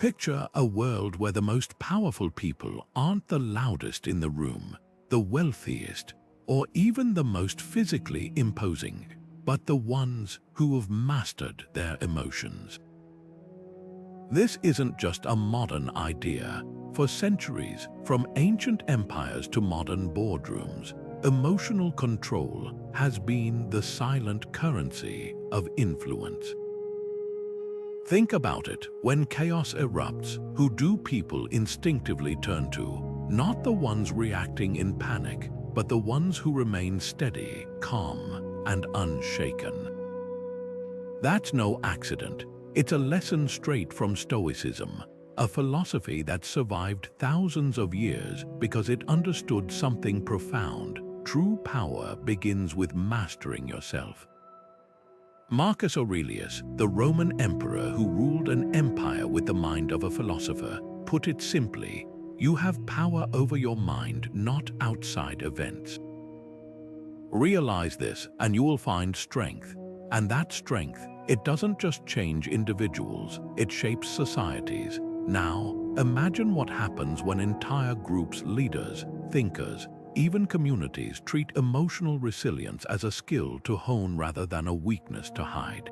Picture a world where the most powerful people aren't the loudest in the room, the wealthiest, or even the most physically imposing, but the ones who have mastered their emotions. This isn't just a modern idea. For centuries, from ancient empires to modern boardrooms, emotional control has been the silent currency of influence. Think about it. When chaos erupts, who do people instinctively turn to? Not the ones reacting in panic, but the ones who remain steady, calm, and unshaken. That's no accident. It's a lesson straight from Stoicism, a philosophy that survived thousands of years because it understood something profound. True power begins with mastering yourself. Marcus Aurelius, the Roman emperor who ruled an empire with the mind of a philosopher, put it simply: you have power over your mind, not outside events. Realize this and you will find strength. And that strength, it doesn't just change individuals, it shapes societies. Now, imagine what happens when entire groups, leaders, thinkers, even communities treat emotional resilience as a skill to hone rather than a weakness to hide.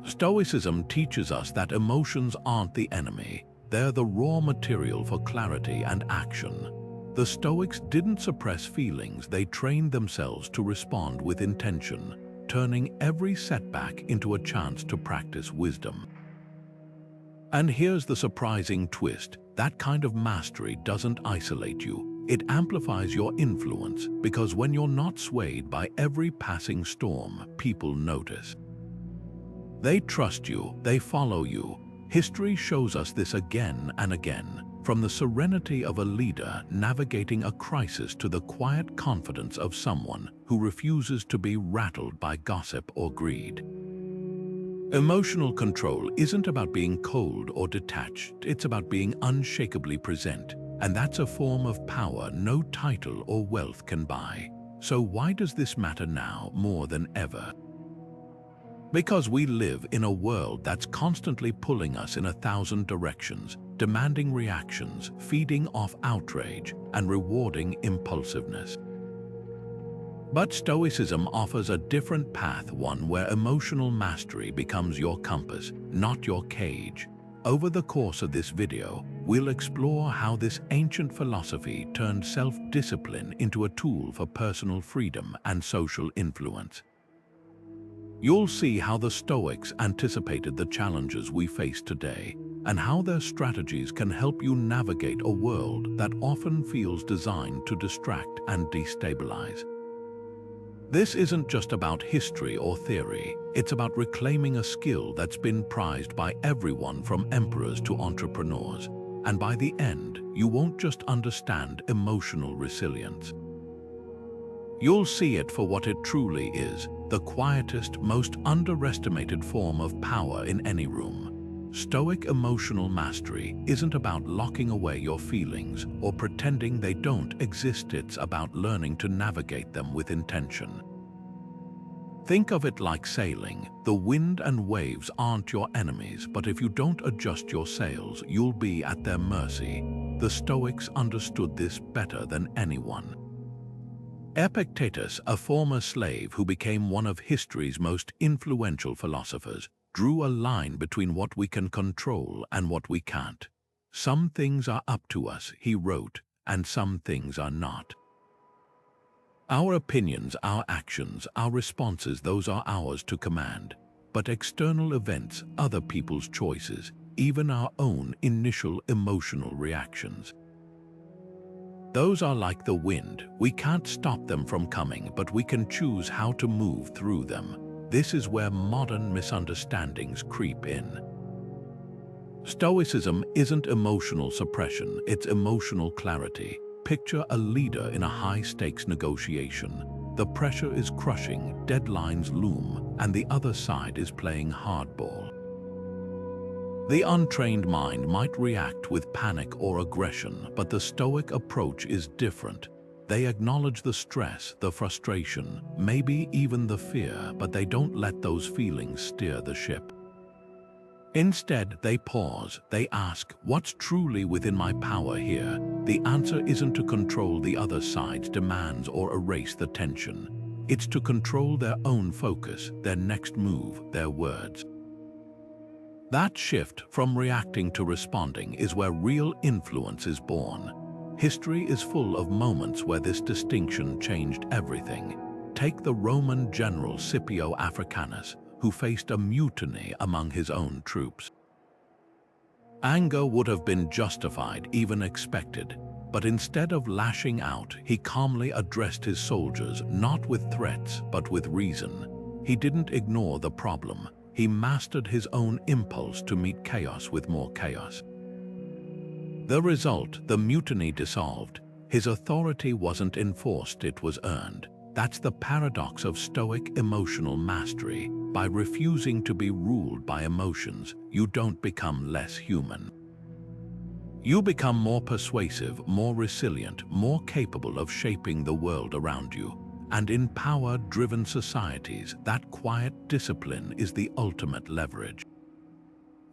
Stoicism teaches us that emotions aren't the enemy, they're the raw material for clarity and action. The Stoics didn't suppress feelings, they trained themselves to respond with intention, turning every setback into a chance to practice wisdom. And here's the surprising twist: that kind of mastery doesn't isolate you. It amplifies your influence, because when you're not swayed by every passing storm, people notice. They trust you, they follow you. History shows us this again and again, from the serenity of a leader navigating a crisis to the quiet confidence of someone who refuses to be rattled by gossip or greed. Emotional control isn't about being cold or detached, it's about being unshakably present. And that's a form of power no title or wealth can buy. So why does this matter now more than ever? Because we live in a world that's constantly pulling us in 1,000 directions, demanding reactions, feeding off outrage, and rewarding impulsiveness. But Stoicism offers a different path, one where emotional mastery becomes your compass, not your cage. Over the course of this video, we'll explore how this ancient philosophy turned self-discipline into a tool for personal freedom and social influence. You'll see how the Stoics anticipated the challenges we face today, and how their strategies can help you navigate a world that often feels designed to distract and destabilize. This isn't just about history or theory, it's about reclaiming a skill that's been prized by everyone from emperors to entrepreneurs. And by the end, you won't just understand emotional resilience. You'll see it for what it truly is, the quietest, most underestimated form of power in any room. Stoic emotional mastery isn't about locking away your feelings or pretending they don't exist, it's about learning to navigate them with intention. Think of it like sailing. The wind and waves aren't your enemies, but if you don't adjust your sails, you'll be at their mercy. The Stoics understood this better than anyone. Epictetus, a former slave who became one of history's most influential philosophers, drew a line between what we can control and what we can't. Some things are up to us, he wrote, and some things are not. Our opinions, our actions, our responses, those are ours to command. But external events, other people's choices, even our own initial emotional reactions, those are like the wind. We can't stop them from coming, but we can choose how to move through them. This is where modern misunderstandings creep in. Stoicism isn't emotional suppression, it's emotional clarity. Picture a leader in a high-stakes negotiation. The pressure is crushing, deadlines loom, and the other side is playing hardball. The untrained mind might react with panic or aggression, but the Stoic approach is different. They acknowledge the stress, the frustration, maybe even the fear, but they don't let those feelings steer the ship. Instead, they pause, they ask, what's truly within my power here? The answer isn't to control the other side's demands or erase the tension. It's to control their own focus, their next move, their words. That shift from reacting to responding is where real influence is born. History is full of moments where this distinction changed everything. Take the Roman general Scipio Africanus, who faced a mutiny among his own troops. Anger would have been justified, even expected, but instead of lashing out, he calmly addressed his soldiers, not with threats, but with reason. He didn't ignore the problem. He mastered his own impulse to meet chaos with more chaos. The result, the mutiny dissolved. His authority wasn't enforced, it was earned. That's the paradox of Stoic emotional mastery. By refusing to be ruled by emotions, you don't become less human. You become more persuasive, more resilient, more capable of shaping the world around you. And in power-driven societies, that quiet discipline is the ultimate leverage.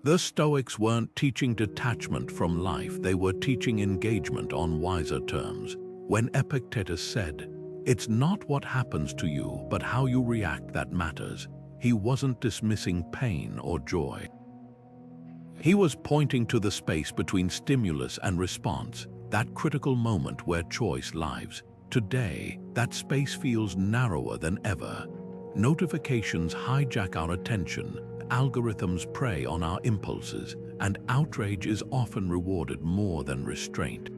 The Stoics weren't teaching detachment from life, they were teaching engagement on wiser terms. When Epictetus said, "It's not what happens to you, but how you react that matters," he wasn't dismissing pain or joy. He was pointing to the space between stimulus and response, that critical moment where choice lives. Today, that space feels narrower than ever. Notifications hijack our attention, algorithms prey on our impulses, and outrage is often rewarded more than restraint.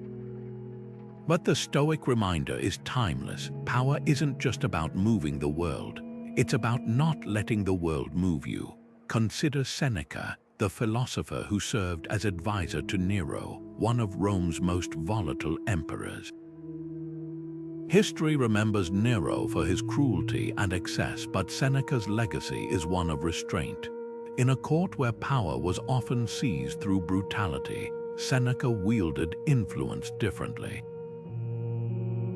But the Stoic reminder is timeless. Power isn't just about moving the world. It's about not letting the world move you. Consider Seneca, the philosopher who served as advisor to Nero, one of Rome's most volatile emperors. History remembers Nero for his cruelty and excess, but Seneca's legacy is one of restraint. In a court where power was often seized through brutality, Seneca wielded influence differently.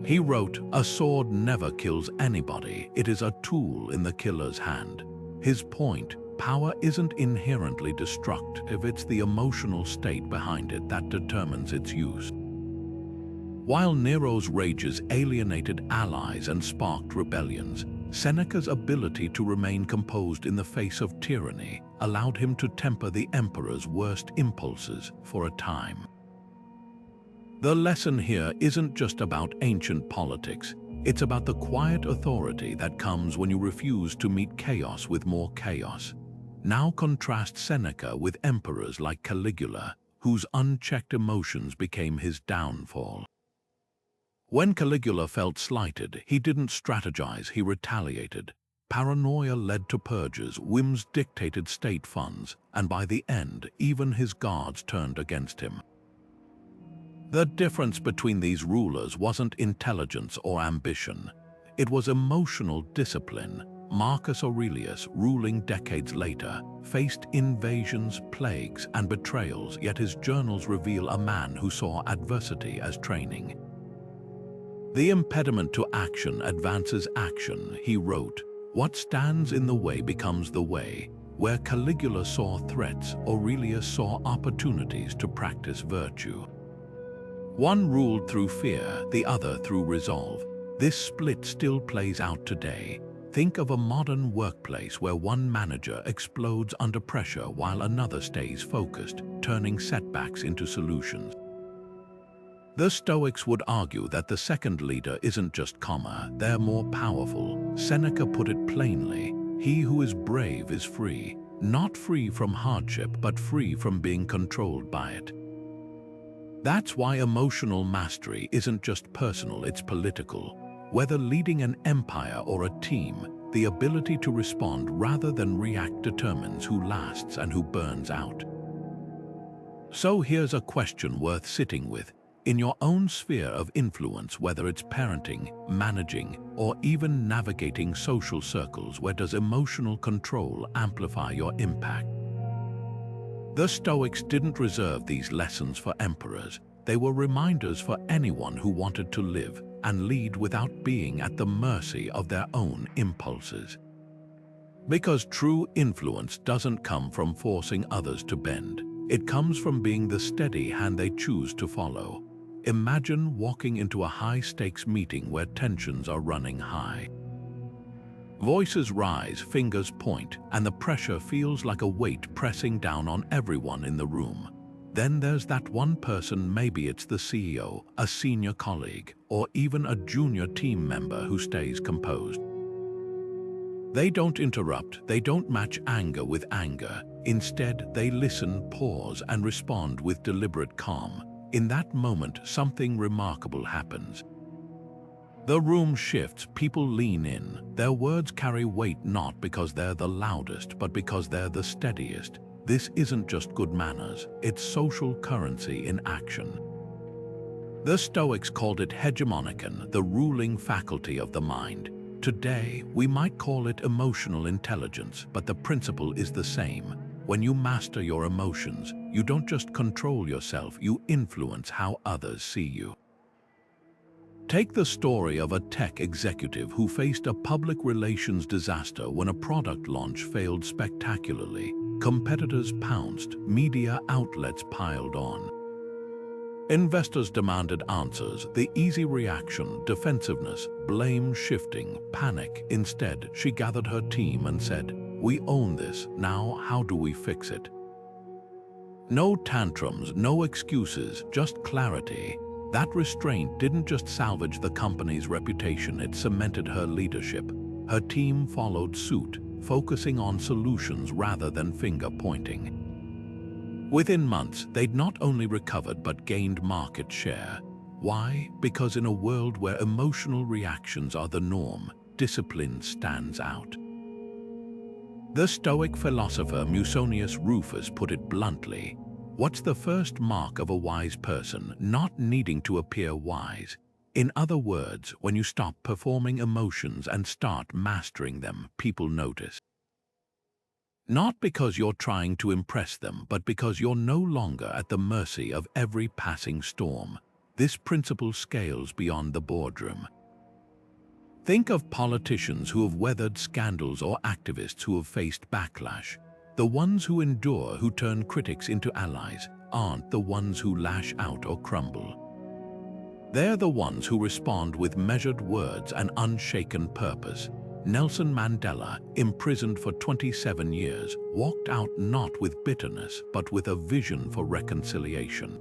He wrote, "A sword never kills anybody, it is a tool in the killer's hand." His point, power isn't inherently destructive, it's the emotional state behind it that determines its use. While Nero's rages alienated allies and sparked rebellions, Seneca's ability to remain composed in the face of tyranny allowed him to temper the emperor's worst impulses for a time. The lesson here isn't just about ancient politics, it's about the quiet authority that comes when you refuse to meet chaos with more chaos. Now contrast Seneca with emperors like Caligula, whose unchecked emotions became his downfall. When Caligula felt slighted, he didn't strategize, he retaliated. Paranoia led to purges, whims dictated state funds, and by the end, even his guards turned against him. The difference between these rulers wasn't intelligence or ambition. It was emotional discipline. Marcus Aurelius, ruling decades later, faced invasions, plagues, and betrayals, yet his journals reveal a man who saw adversity as training. The impediment to action advances action, he wrote. What stands in the way becomes the way. Where Caligula saw threats, Aurelius saw opportunities to practice virtue. One ruled through fear, the other through resolve. This split still plays out today. Think of a modern workplace where one manager explodes under pressure while another stays focused, turning setbacks into solutions. The Stoics would argue that the second leader isn't just calmer, they're more powerful. Seneca put it plainly, he who is brave is free, not free from hardship, but free from being controlled by it. That's why emotional mastery isn't just personal, it's political. Whether leading an empire or a team, the ability to respond rather than react determines who lasts and who burns out. So here's a question worth sitting with. In your own sphere of influence, whether it's parenting, managing, or even navigating social circles, where does emotional control amplify your impact? The Stoics didn't reserve these lessons for emperors. They were reminders for anyone who wanted to live and lead without being at the mercy of their own impulses. Because true influence doesn't come from forcing others to bend. It comes from being the steady hand they choose to follow. Imagine walking into a high-stakes meeting where tensions are running high. Voices rise, fingers point, and the pressure feels like a weight pressing down on everyone in the room. Then there's that one person, maybe it's the CEO, a senior colleague, or even a junior team member who stays composed. They don't interrupt, they don't match anger with anger. Instead, they listen, pause, and respond with deliberate calm. In that moment, something remarkable happens. The room shifts, people lean in. Their words carry weight not because they're the loudest, but because they're the steadiest. This isn't just good manners, it's social currency in action. The Stoics called it hegemonikon, the ruling faculty of the mind. Today, we might call it emotional intelligence, but the principle is the same. When you master your emotions, you don't just control yourself, you influence how others see you. Take the story of a tech executive who faced a public relations disaster when a product launch failed spectacularly. Competitors pounced, media outlets piled on. Investors demanded answers, the easy reaction, defensiveness, blame shifting, panic. Instead, she gathered her team and said, "We own this, now how do we fix it?" No tantrums, no excuses, just clarity. That restraint didn't just salvage the company's reputation, it cemented her leadership. Her team followed suit, focusing on solutions rather than finger-pointing. Within months, they'd not only recovered but gained market share. Why? Because in a world where emotional reactions are the norm, discipline stands out. The Stoic philosopher Musonius Rufus put it bluntly, "What's the first mark of a wise person? Not needing to appear wise." In other words, when you stop performing emotions and start mastering them, people notice. Not because you're trying to impress them, but because you're no longer at the mercy of every passing storm. This principle scales beyond the boardroom. Think of politicians who have weathered scandals or activists who have faced backlash. The ones who endure, who turn critics into allies, aren't the ones who lash out or crumble. They're the ones who respond with measured words and unshaken purpose. Nelson Mandela, imprisoned for 27 years, walked out not with bitterness, but with a vision for reconciliation.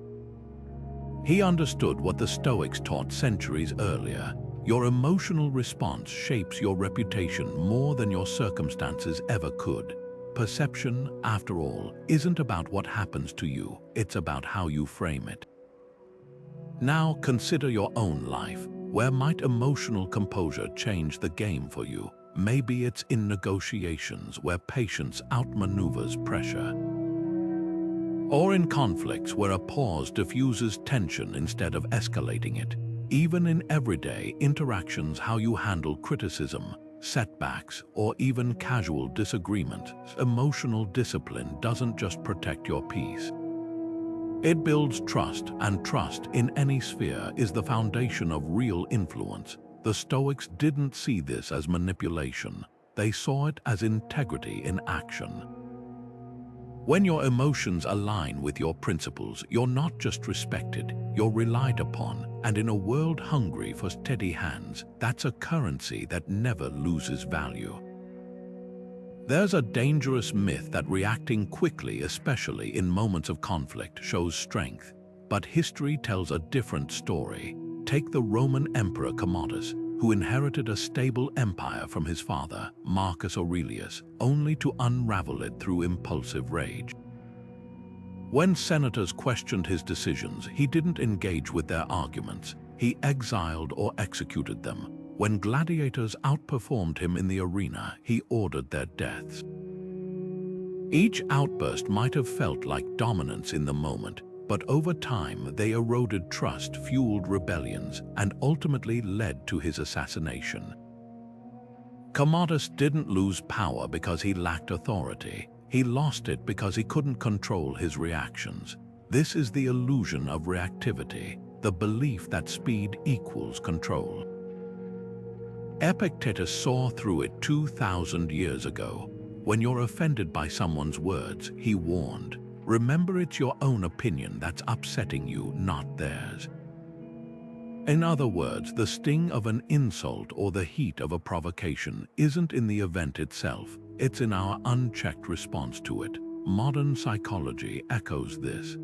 He understood what the Stoics taught centuries earlier. Your emotional response shapes your reputation more than your circumstances ever could. Perception, after all, isn't about what happens to you, it's about how you frame it. Now consider your own life. Where might emotional composure change the game for you? Maybe it's in negotiations where patience outmaneuvers pressure. Or in conflicts where a pause diffuses tension instead of escalating it. Even in everyday interactions, how you handle criticism, setbacks, or even casual disagreement, emotional discipline doesn't just protect your peace. It builds trust, and trust in any sphere is the foundation of real influence. The Stoics didn't see this as manipulation. They saw it as integrity in action. When your emotions align with your principles, you're not just respected, you're relied upon, and in a world hungry for steady hands, that's a currency that never loses value. There's a dangerous myth that reacting quickly, especially in moments of conflict, shows strength. But history tells a different story. Take the Roman Emperor Commodus, who inherited a stable empire from his father, Marcus Aurelius, only to unravel it through impulsive rage. When senators questioned his decisions, he didn't engage with their arguments. He exiled or executed them. When gladiators outperformed him in the arena, he ordered their deaths. Each outburst might have felt like dominance in the moment, but over time they eroded trust, fueled rebellions, and ultimately led to his assassination. Commodus didn't lose power because he lacked authority. He lost it because he couldn't control his reactions. This is the illusion of reactivity, the belief that speed equals control. Epictetus saw through it 2,000 years ago. When you're offended by someone's words, he warned, remember it's your own opinion that's upsetting you, not theirs. In other words, the sting of an insult or the heat of a provocation isn't in the event itself, it's in our unchecked response to it. Modern psychology echoes this.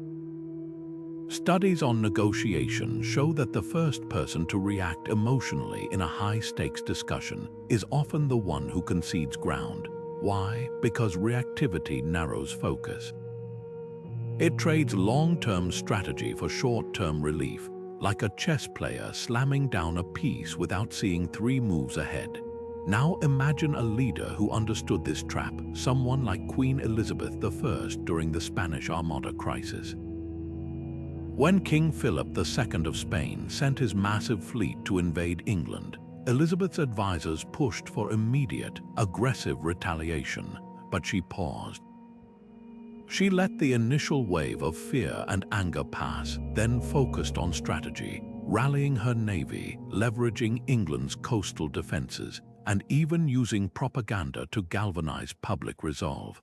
Studies on negotiation show that the first person to react emotionally in a high-stakes discussion is often the one who concedes ground. Why? Because reactivity narrows focus. It trades long-term strategy for short-term relief, like a chess player slamming down a piece without seeing 3 moves ahead. Now imagine a leader who understood this trap, someone like Queen Elizabeth I during the Spanish Armada crisis. When King Philip II of Spain sent his massive fleet to invade England, Elizabeth's advisors pushed for immediate, aggressive retaliation, but she paused. She let the initial wave of fear and anger pass, then focused on strategy, rallying her navy, leveraging England's coastal defenses, and even using propaganda to galvanize public resolve.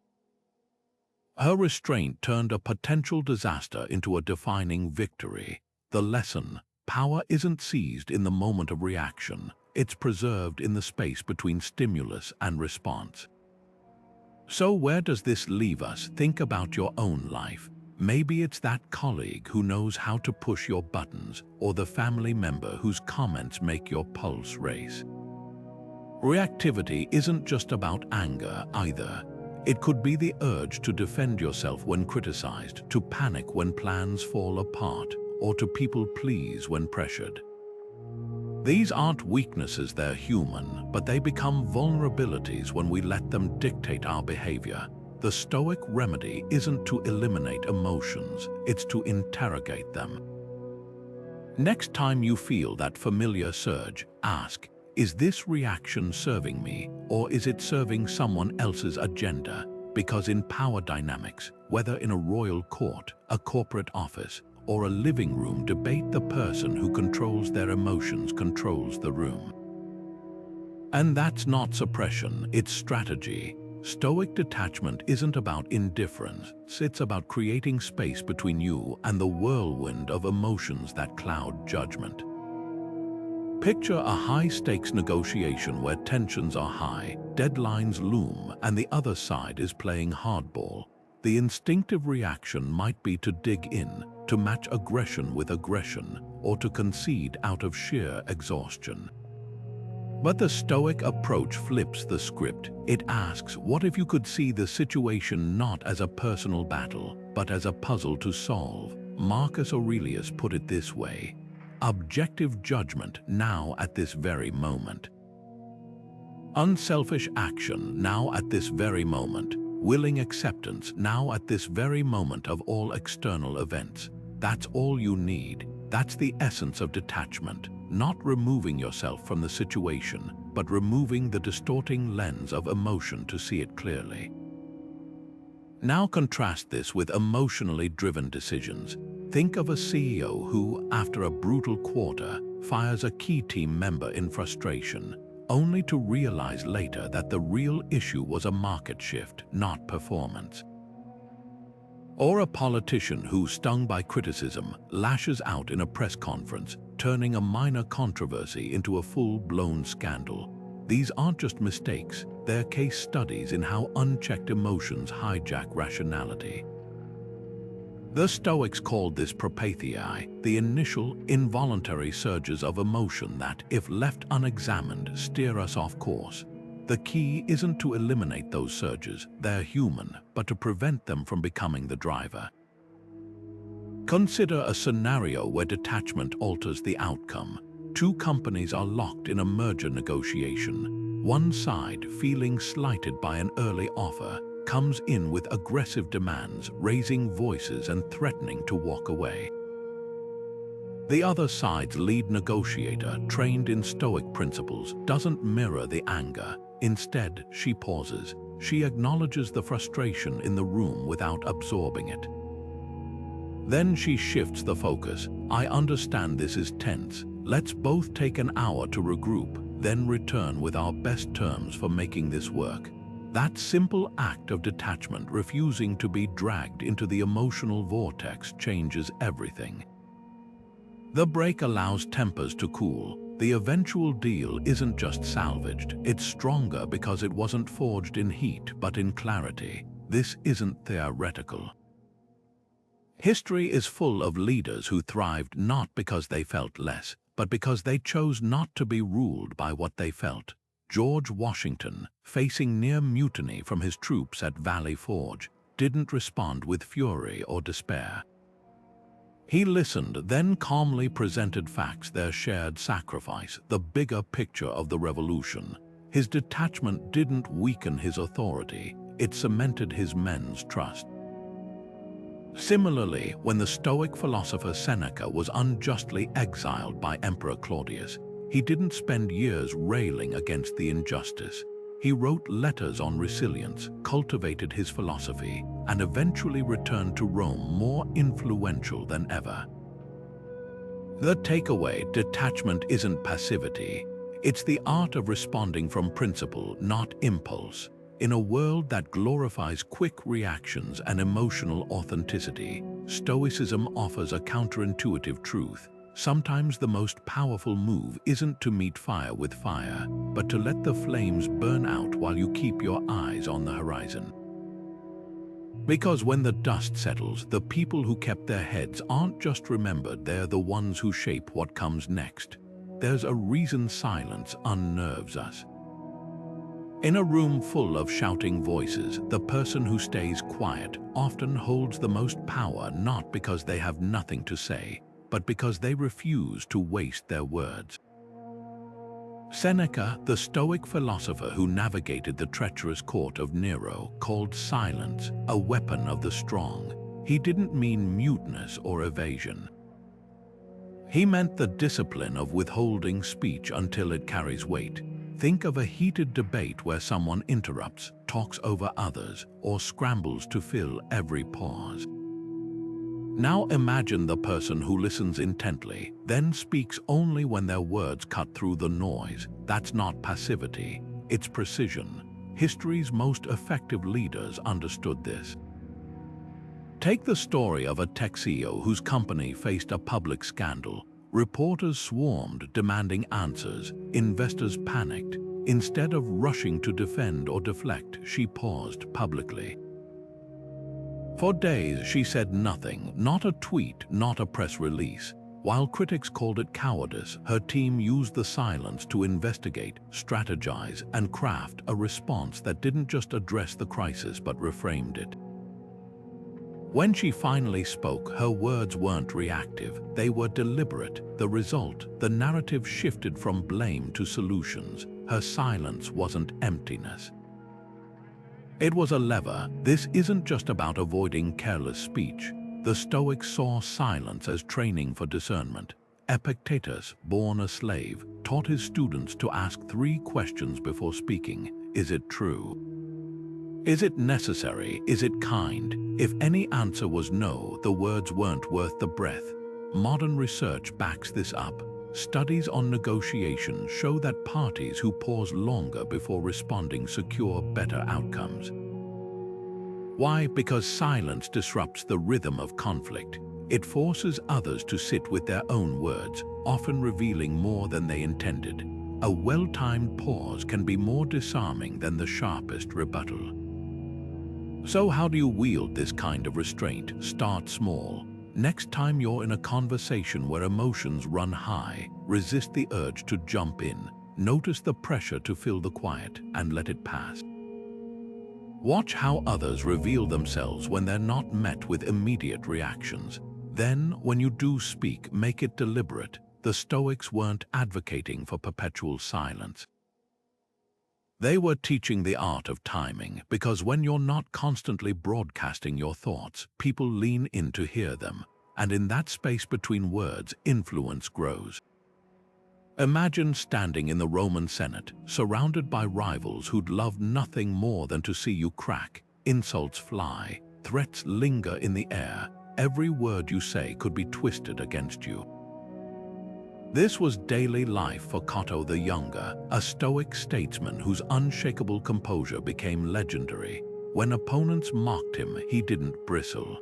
Her restraint turned a potential disaster into a defining victory. The lesson: power isn't seized in the moment of reaction, it's preserved in the space between stimulus and response. So where does this leave us? Think about your own life. Maybe it's that colleague who knows how to push your buttons, or the family member whose comments make your pulse race. Reactivity isn't just about anger either. It could be the urge to defend yourself when criticized, to panic when plans fall apart, or to people please when pressured. These aren't weaknesses, they're human, but they become vulnerabilities when we let them dictate our behavior. The Stoic remedy isn't to eliminate emotions, it's to interrogate them. Next time you feel that familiar surge, ask, is this reaction serving me, or is it serving someone else's agenda? Because in power dynamics, whether in a royal court, a corporate office, or a living room debate, the person who controls their emotions controls the room. And that's not suppression, it's strategy. Stoic detachment isn't about indifference, it's about creating space between you and the whirlwind of emotions that cloud judgment. Picture a high-stakes negotiation where tensions are high, deadlines loom, and the other side is playing hardball. The instinctive reaction might be to dig in, to match aggression with aggression, or to concede out of sheer exhaustion. But the Stoic approach flips the script. It asks, what if you could see the situation not as a personal battle, but as a puzzle to solve? Marcus Aurelius put it this way: objective judgment now at this very moment. Unselfish action now at this very moment. Willing acceptance now at this very moment of all external events. That's all you need. That's the essence of detachment, not removing yourself from the situation, but removing the distorting lens of emotion to see it clearly. Now contrast this with emotionally driven decisions. Think of a CEO who, after a brutal quarter, fires a key team member in frustration, only to realize later that the real issue was a market shift, not performance. Or a politician who, stung by criticism, lashes out in a press conference, turning a minor controversy into a full-blown scandal. These aren't just mistakes, they're case studies in how unchecked emotions hijack rationality. The Stoics called this propathia, the initial, involuntary surges of emotion that, if left unexamined, steer us off course. The key isn't to eliminate those surges, they're human, but to prevent them from becoming the driver. Consider a scenario where detachment alters the outcome. 2 companies are locked in a merger negotiation. One side, feeling slighted by an early offer, comes in with aggressive demands, raising voices and threatening to walk away. The other side's lead negotiator, trained in Stoic principles, doesn't mirror the anger. Instead, she pauses. She acknowledges the frustration in the room without absorbing it. Then she shifts the focus. I understand this is tense. Let's both take an hour to regroup, then return with our best terms for making this work. That simple act of detachment, refusing to be dragged into the emotional vortex, changes everything. The break allows tempers to cool. The eventual deal isn't just salvaged, it's stronger because it wasn't forged in heat but in clarity. This isn't theoretical. History is full of leaders who thrived not because they felt less, but because they chose not to be ruled by what they felt. George Washington, facing near mutiny from his troops at Valley Forge, didn't respond with fury or despair. He listened, then calmly presented facts, their shared sacrifice, the bigger picture of the revolution. His detachment didn't weaken his authority, it cemented his men's trust. Similarly, when the Stoic philosopher Seneca was unjustly exiled by Emperor Claudius, he didn't spend years railing against the injustice. He wrote letters on resilience, cultivated his philosophy, and eventually returned to Rome more influential than ever. The takeaway: detachment isn't passivity. It's the art of responding from principle, not impulse. In a world that glorifies quick reactions and emotional authenticity, Stoicism offers a counterintuitive truth. Sometimes the most powerful move isn't to meet fire with fire, but to let the flames burn out while you keep your eyes on the horizon. Because when the dust settles, the people who kept their heads aren't just remembered, they're the ones who shape what comes next. There's a reason silence unnerves us. In a room full of shouting voices, the person who stays quiet often holds the most power, not because they have nothing to say, but because they refuse to waste their words. Seneca, the Stoic philosopher who navigated the treacherous court of Nero, called silence a weapon of the strong. He didn't mean muteness or evasion. He meant the discipline of withholding speech until it carries weight. Think of a heated debate where someone interrupts, talks over others, or scrambles to fill every pause. Now imagine the person who listens intently, then speaks only when their words cut through the noise. That's not passivity, it's precision. History's most effective leaders understood this. Take the story of a tech CEO whose company faced a public scandal. Reporters swarmed, demanding answers. Investors panicked. Instead of rushing to defend or deflect, she paused publicly. For days, she said nothing, not a tweet, not a press release. While critics called it cowardice, her team used the silence to investigate, strategize, and craft a response that didn't just address the crisis but reframed it. When she finally spoke, her words weren't reactive, they were deliberate. The result: the narrative shifted from blame to solutions. Her silence wasn't emptiness. It was a lever. This isn't just about avoiding careless speech. The Stoics saw silence as training for discernment. Epictetus, born a slave, taught his students to ask 3 questions before speaking. Is it true? Is it necessary? Is it kind? If any answer was no, the words weren't worth the breath. Modern research backs this up. Studies on negotiation show that parties who pause longer before responding secure better outcomes. Why? Because silence disrupts the rhythm of conflict. It forces others to sit with their own words, often revealing more than they intended. A well-timed pause can be more disarming than the sharpest rebuttal. So how do you wield this kind of restraint? Start small. Next time you're in a conversation where emotions run high, resist the urge to jump in. Notice the pressure to fill the quiet and let it pass. Watch how others reveal themselves when they're not met with immediate reactions. Then, when you do speak, make it deliberate. The Stoics weren't advocating for perpetual silence. They were teaching the art of timing, because when you're not constantly broadcasting your thoughts, people lean in to hear them, and in that space between words, influence grows. Imagine standing in the Roman Senate, surrounded by rivals who'd love nothing more than to see you crack. Insults fly, threats linger in the air. Every word you say could be twisted against you. This was daily life for Cato the Younger, a Stoic statesman whose unshakable composure became legendary. When opponents mocked him, he didn't bristle.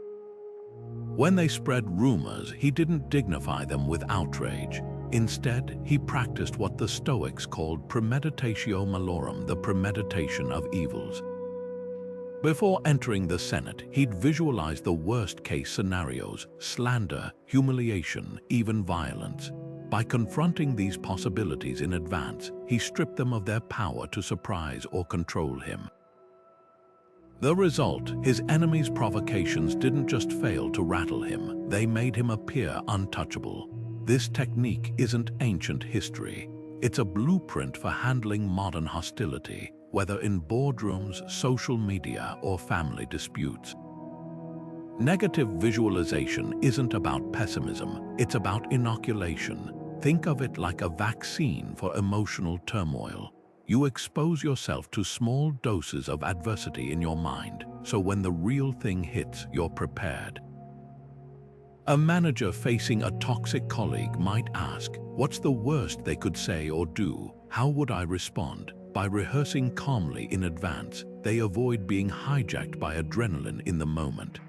When they spread rumors, he didn't dignify them with outrage. Instead, he practiced what the Stoics called premeditatio malorum, the premeditation of evils. Before entering the Senate, he'd visualize the worst-case scenarios: slander, humiliation, even violence. By confronting these possibilities in advance, he stripped them of their power to surprise or control him. The result, his enemies' provocations didn't just fail to rattle him, they made him appear untouchable. This technique isn't ancient history. It's a blueprint for handling modern hostility, whether in boardrooms, social media, or family disputes. Negative visualization isn't about pessimism, it's about inoculation. Think of it like a vaccine for emotional turmoil. You expose yourself to small doses of adversity in your mind, so when the real thing hits, you're prepared. A manager facing a toxic colleague might ask, what's the worst they could say or do? How would I respond? By rehearsing calmly in advance, they avoid being hijacked by adrenaline in the moment.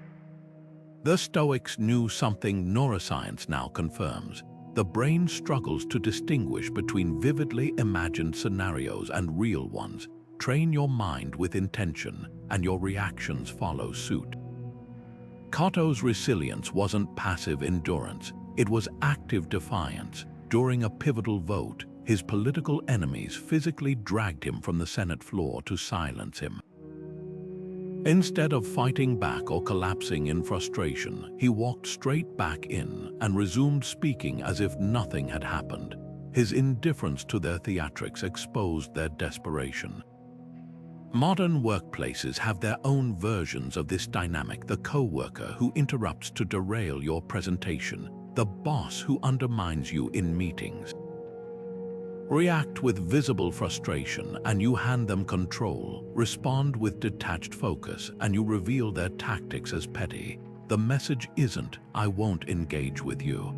The Stoics knew something neuroscience now confirms. The brain struggles to distinguish between vividly imagined scenarios and real ones. Train your mind with intention, and your reactions follow suit. Cato's resilience wasn't passive endurance, it was active defiance. During a pivotal vote, his political enemies physically dragged him from the Senate floor to silence him. Instead of fighting back or collapsing in frustration, he walked straight back in and resumed speaking as if nothing had happened. His indifference to their theatrics exposed their desperation. Modern workplaces have their own versions of this dynamic: the co-worker who interrupts to derail your presentation, the boss who undermines you in meetings. React with visible frustration and you hand them control. Respond with detached focus and you reveal their tactics as petty. The message isn't, I won't engage with you.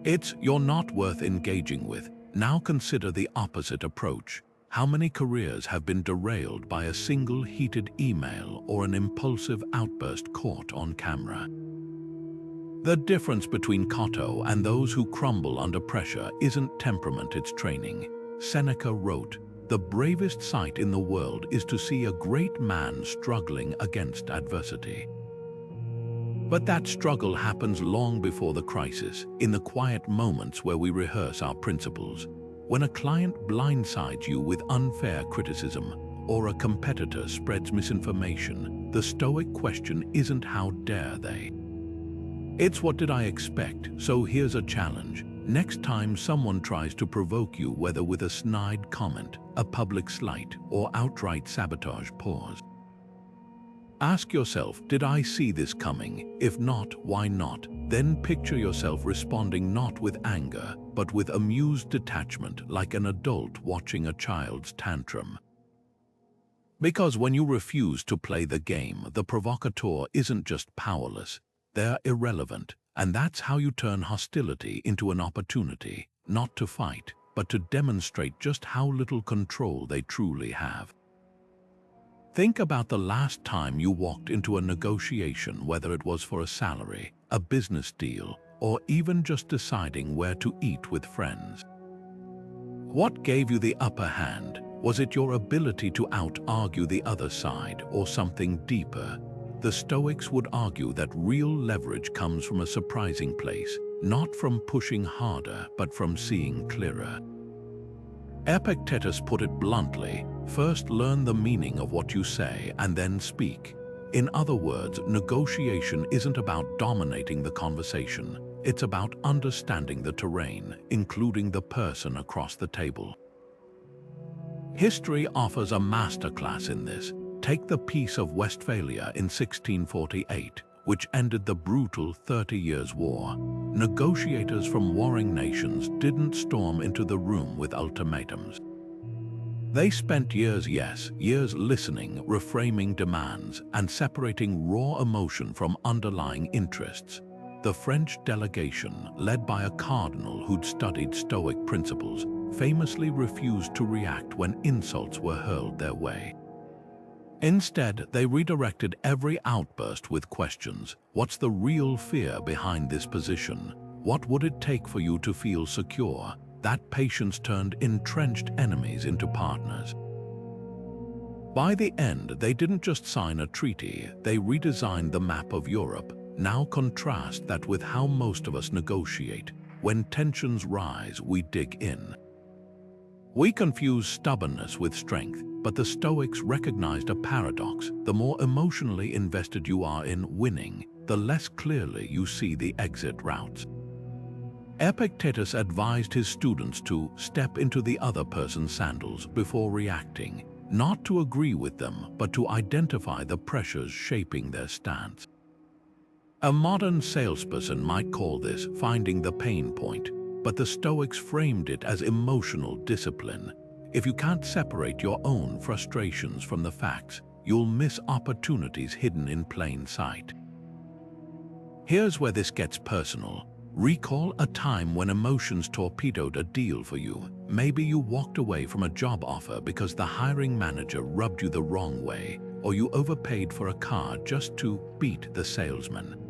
It's, you're not worth engaging with. Now consider the opposite approach. How many careers have been derailed by a single heated email or an impulsive outburst caught on camera? The difference between Cato and those who crumble under pressure isn't temperament, it's training. Seneca wrote, "The bravest sight in the world is to see a great man struggling against adversity." But that struggle happens long before the crisis, in the quiet moments where we rehearse our principles. When a client blindsides you with unfair criticism, or a competitor spreads misinformation, the Stoic question isn't how dare they. It's what did I expect? So here's a challenge. Next time someone tries to provoke you, whether with a snide comment, a public slight, or outright sabotage, pause. Ask yourself, did I see this coming? If not, why not? Then picture yourself responding not with anger, but with amused detachment, like an adult watching a child's tantrum. Because when you refuse to play the game, the provocateur isn't just powerless, they're irrelevant, and that's how you turn hostility into an opportunity, not to fight, but to demonstrate just how little control they truly have. Think about the last time you walked into a negotiation, whether it was for a salary, a business deal, or even just deciding where to eat with friends. What gave you the upper hand? Was it your ability to out-argue the other side, or something deeper? The Stoics would argue that real leverage comes from a surprising place, not from pushing harder, but from seeing clearer. Epictetus put it bluntly, first learn the meaning of what you say and then speak. In other words, negotiation isn't about dominating the conversation, it's about understanding the terrain, including the person across the table. History offers a masterclass in this. Take the Peace of Westphalia in 1648, which ended the brutal 30 Years' War. Negotiators from warring nations didn't storm into the room with ultimatums. They spent years listening, reframing demands, and separating raw emotion from underlying interests. the French delegation, led by a cardinal who'd studied Stoic principles, famously refused to react when insults were hurled their way. Instead, they redirected every outburst with questions. What's the real fear behind this position? What would it take for you to feel secure? That patience turned entrenched enemies into partners. By the end, they didn't just sign a treaty, they redesigned the map of Europe. Now contrast that with how most of us negotiate. When tensions rise, we dig in. We confuse stubbornness with strength, but the Stoics recognized a paradox. The more emotionally invested you are in winning, the less clearly you see the exit routes. Epictetus advised his students to step into the other person's sandals before reacting, not to agree with them, but to identify the pressures shaping their stance. A modern salesperson might call this finding the pain point, but the Stoics framed it as emotional discipline. If you can't separate your own frustrations from the facts, you'll miss opportunities hidden in plain sight. Here's where this gets personal. Recall a time when emotions torpedoed a deal for you. Maybe you walked away from a job offer because the hiring manager rubbed you the wrong way, or you overpaid for a car just to beat the salesman.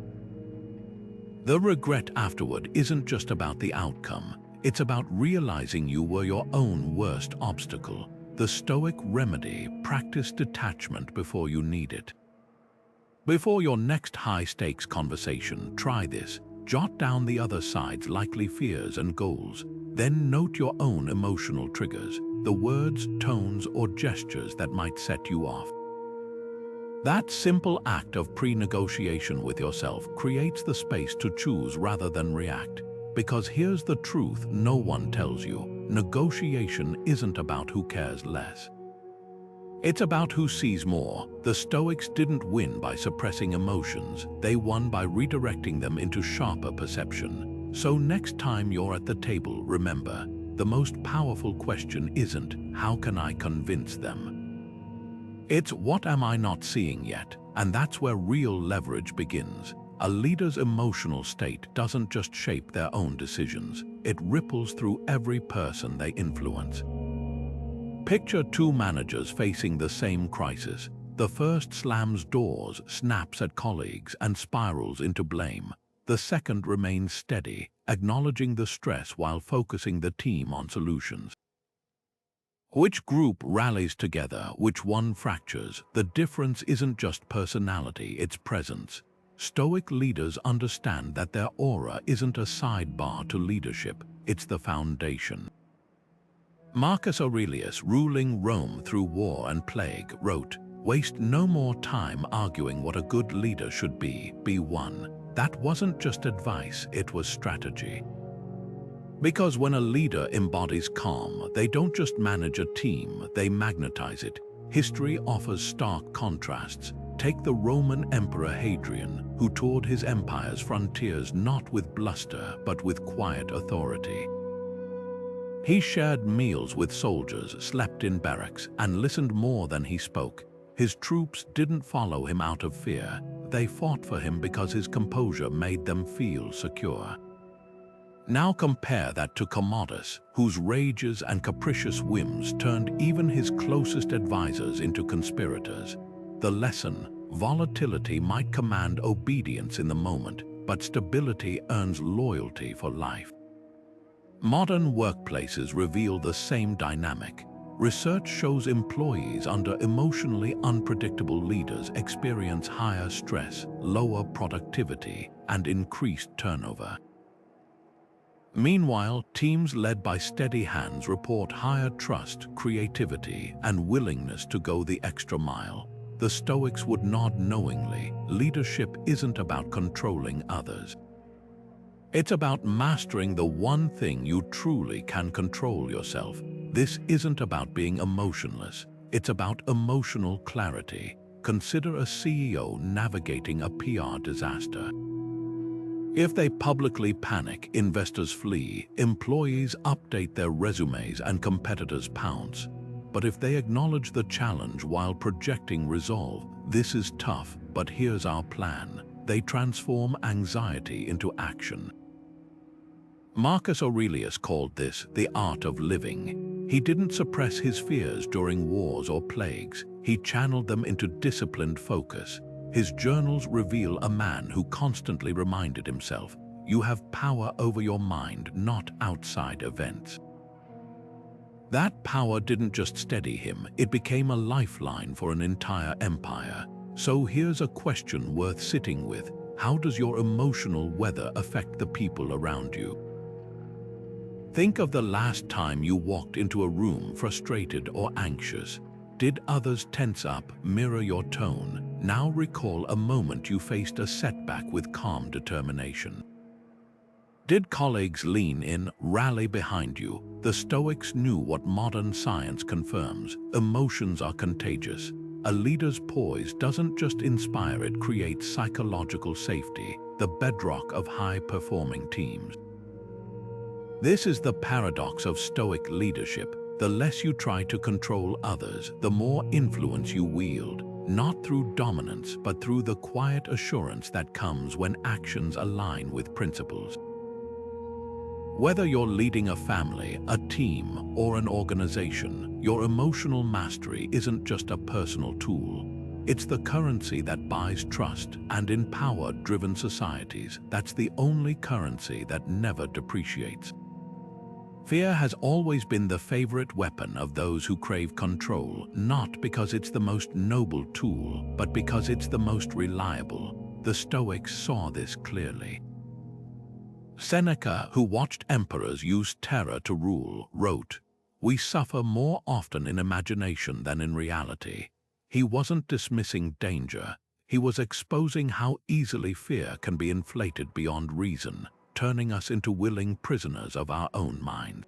The regret afterward isn't just about the outcome, it's about realizing you were your own worst obstacle. The Stoic remedy: practice detachment before you need it. Before your next high-stakes conversation, try this. Jot down the other side's likely fears and goals. Then note your own emotional triggers, the words, tones, or gestures that might set you off. That simple act of pre-negotiation with yourself creates the space to choose rather than react. Because here's the truth no one tells you: negotiation isn't about who cares less. It's about who sees more. The Stoics didn't win by suppressing emotions, they won by redirecting them into sharper perception. So next time you're at the table, remember, the most powerful question isn't, how can I convince them? It's, what am I not seeing yet? And that's where real leverage begins. A leader's emotional state doesn't just shape their own decisions, it ripples through every person they influence. Picture two managers facing the same crisis. The first slams doors, snaps at colleagues, and spirals into blame. The second remains steady, acknowledging the stress while focusing the team on solutions. Which group rallies together, which one fractures? The difference isn't just personality, it's presence. Stoic leaders understand that their aura isn't a sidebar to leadership, it's the foundation. Marcus Aurelius, ruling Rome through war and plague, wrote, "Waste no more time arguing what a good leader should be one." That wasn't just advice, it was strategy. Because when a leader embodies calm, they don't just manage a team, they magnetize it. History offers stark contrasts. Take the Roman Emperor Hadrian, who toured his empire's frontiers not with bluster, but with quiet authority. He shared meals with soldiers, slept in barracks, and listened more than he spoke. His troops didn't follow him out of fear. They fought for him because his composure made them feel secure. Now compare that to Commodus, whose rages and capricious whims turned even his closest advisors into conspirators. The lesson: volatility might command obedience in the moment, but stability earns loyalty for life. Modern workplaces reveal the same dynamic. Research shows employees under emotionally unpredictable leaders experience higher stress, lower productivity, and increased turnover. Meanwhile, teams led by steady hands report higher trust, creativity, and willingness to go the extra mile. The Stoics would nod knowingly. Leadership isn't about controlling others. It's about mastering the one thing you truly can control: yourself. This isn't about being emotionless. It's about emotional clarity. Consider a CEO navigating a PR disaster. If they publicly panic, investors flee, employees update their resumes, and competitors pounce. But if they acknowledge the challenge while projecting resolve, this is tough, but here's our plan. they transform anxiety into action. Marcus Aurelius called this the art of living. He didn't suppress his fears during wars or plagues. He channeled them into disciplined focus. His journals reveal a man who constantly reminded himself, "You have power over your mind, not outside events." That power didn't just steady him, it became a lifeline for an entire empire. So here's a question worth sitting with. How does your emotional weather affect the people around you? Think of the last time you walked into a room frustrated or anxious. Did others tense up, mirror your tone? Now recall a moment you faced a setback with calm determination. Did colleagues lean in, rally behind you? The Stoics knew what modern science confirms: emotions are contagious. A leader's poise doesn't just inspire, it creates psychological safety, the bedrock of high-performing teams. This is the paradox of Stoic leadership. The less you try to control others, the more influence you wield, not through dominance, but through the quiet assurance that comes when actions align with principles. Whether you're leading a family, a team, or an organization, your emotional mastery isn't just a personal tool. It's the currency that buys trust, and in power-driven societies, that's the only currency that never depreciates. Fear has always been the favorite weapon of those who crave control, not because it's the most noble tool, but because it's the most reliable. The Stoics saw this clearly. Seneca, who watched emperors use terror to rule, wrote, "We suffer more often in imagination than in reality." He wasn't dismissing danger. He was exposing how easily fear can be inflated beyond reason, turning us into willing prisoners of our own mind.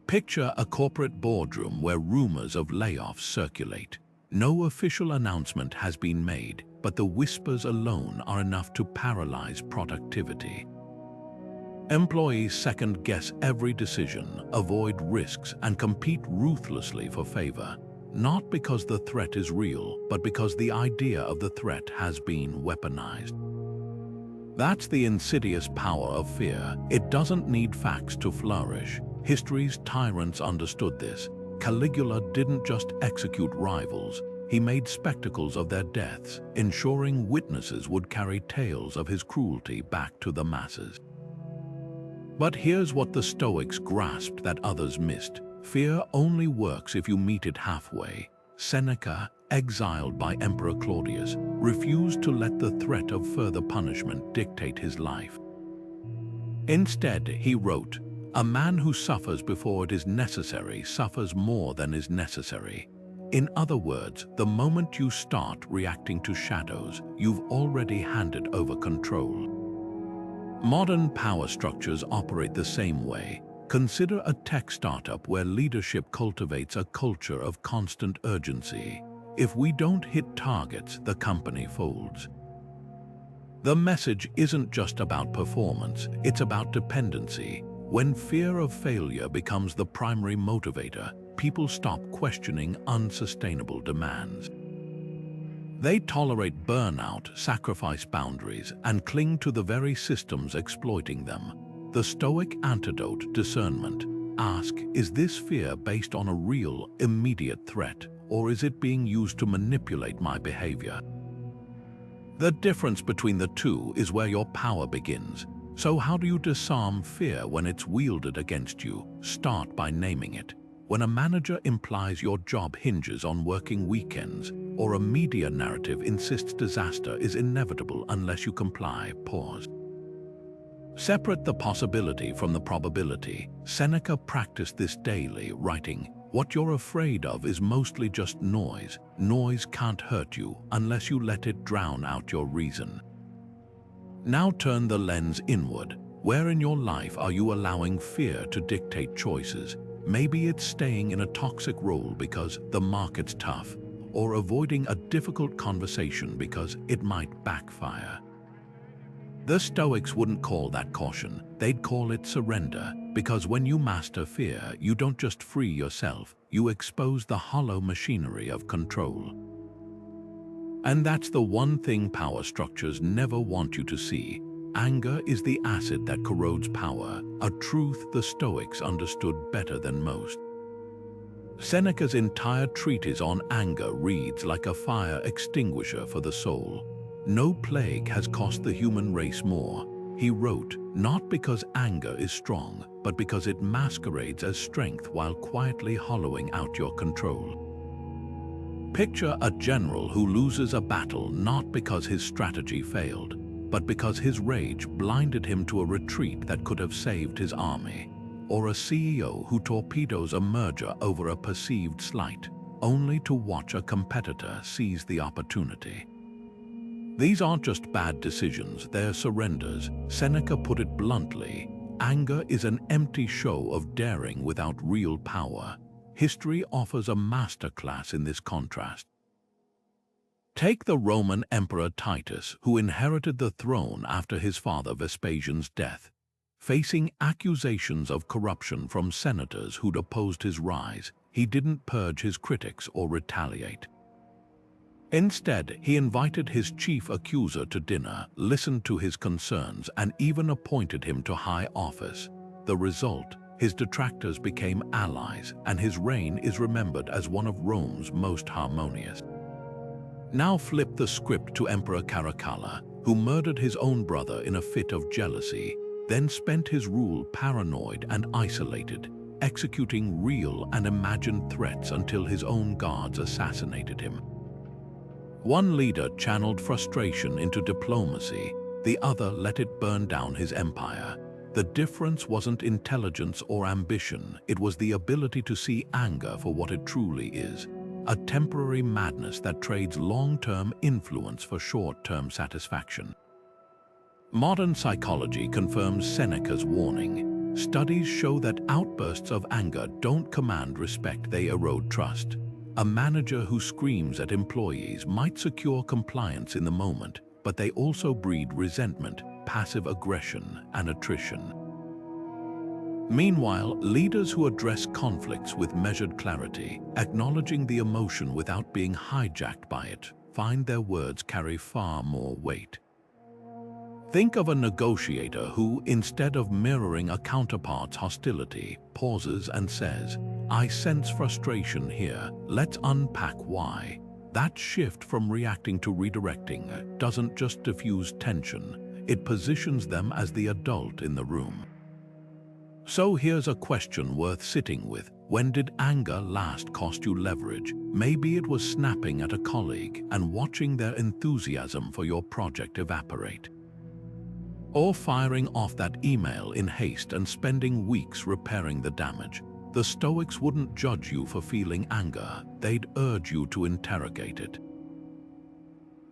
Picture a corporate boardroom where rumors of layoffs circulate. No official announcement has been made, but the whispers alone are enough to paralyze productivity. Employees second-guess every decision, avoid risks, and compete ruthlessly for favor, not because the threat is real, but because the idea of the threat has been weaponized. That's the insidious power of fear. It doesn't need facts to flourish. History's tyrants understood this. Caligula didn't just execute rivals, he made spectacles of their deaths, ensuring witnesses would carry tales of his cruelty back to the masses. But here's what the Stoics grasped that others missed. Fear only works if you meet it halfway. Seneca, exiled by Emperor Claudius, refused to let the threat of further punishment dictate his life. Instead, he wrote, "A man who suffers before it is necessary suffers more than is necessary." In other words, the moment you start reacting to shadows, you've already handed over control. Modern power structures operate the same way. Consider a tech startup where leadership cultivates a culture of constant urgency. If we don't hit targets, the company folds. The message isn't just about performance, it's about dependency. When fear of failure becomes the primary motivator, people stop questioning unsustainable demands. They tolerate burnout, sacrifice boundaries, and cling to the very systems exploiting them. The Stoic antidote: discernment. Ask, is this fear based on a real, immediate threat, or is it being used to manipulate my behavior? The difference between the two is where your power begins. So how do you disarm fear when it's wielded against you? Start by naming it. When a manager implies your job hinges on working weekends, or a media narrative insists disaster is inevitable unless you comply, pause. Separate the possibility from the probability. Seneca practiced this daily, writing, "What you're afraid of is mostly just noise. Noise can't hurt you unless you let it drown out your reason." Now turn the lens inward. Where in your life are you allowing fear to dictate choices? Maybe it's staying in a toxic role because the market's tough, or avoiding a difficult conversation because it might backfire. The Stoics wouldn't call that caution, they'd call it surrender, because when you master fear, you don't just free yourself, you expose the hollow machinery of control. And that's the one thing power structures never want you to see. Anger is the acid that corrodes power, a truth the Stoics understood better than most. Seneca's entire treatise on anger reads like a fire extinguisher for the soul. No plague has cost the human race more, he wrote, not because anger is strong, but because it masquerades as strength while quietly hollowing out your control. Picture a general who loses a battle not because his strategy failed, but because his rage blinded him to a retreat that could have saved his army. Or a CEO who torpedoes a merger over a perceived slight, only to watch a competitor seize the opportunity. These aren't just bad decisions, they're surrenders. Seneca put it bluntly, anger is an empty show of daring without real power. History offers a masterclass in this contrast. Take the Roman Emperor Titus, who inherited the throne after his father Vespasian's death. Facing accusations of corruption from senators who'd opposed his rise, he didn't purge his critics or retaliate. Instead, he invited his chief accuser to dinner, listened to his concerns, and even appointed him to high office. The result? His detractors became allies, and his reign is remembered as one of Rome's most harmonious. Now flip the script to Emperor Caracalla, who murdered his own brother in a fit of jealousy, then spent his rule paranoid and isolated, executing real and imagined threats until his own guards assassinated him. One leader channeled frustration into diplomacy, the other let it burn down his empire. The difference wasn't intelligence or ambition, it was the ability to see anger for what it truly is, a temporary madness that trades long-term influence for short-term satisfaction. Modern psychology confirms Seneca's warning. Studies show that outbursts of anger don't command respect, they erode trust. A manager who screams at employees might secure compliance in the moment, but they also breed resentment, passive aggression, and attrition. Meanwhile, leaders who address conflicts with measured clarity, acknowledging the emotion without being hijacked by it, find their words carry far more weight. Think of a negotiator who, instead of mirroring a counterpart's hostility, pauses and says, "I sense frustration here, let's unpack why." That shift from reacting to redirecting doesn't just diffuse tension, it positions them as the adult in the room. So here's a question worth sitting with. When did anger last cost you leverage? Maybe it was snapping at a colleague and watching their enthusiasm for your project evaporate. Or firing off that email in haste and spending weeks repairing the damage. The Stoics wouldn't judge you for feeling anger, they'd urge you to interrogate it.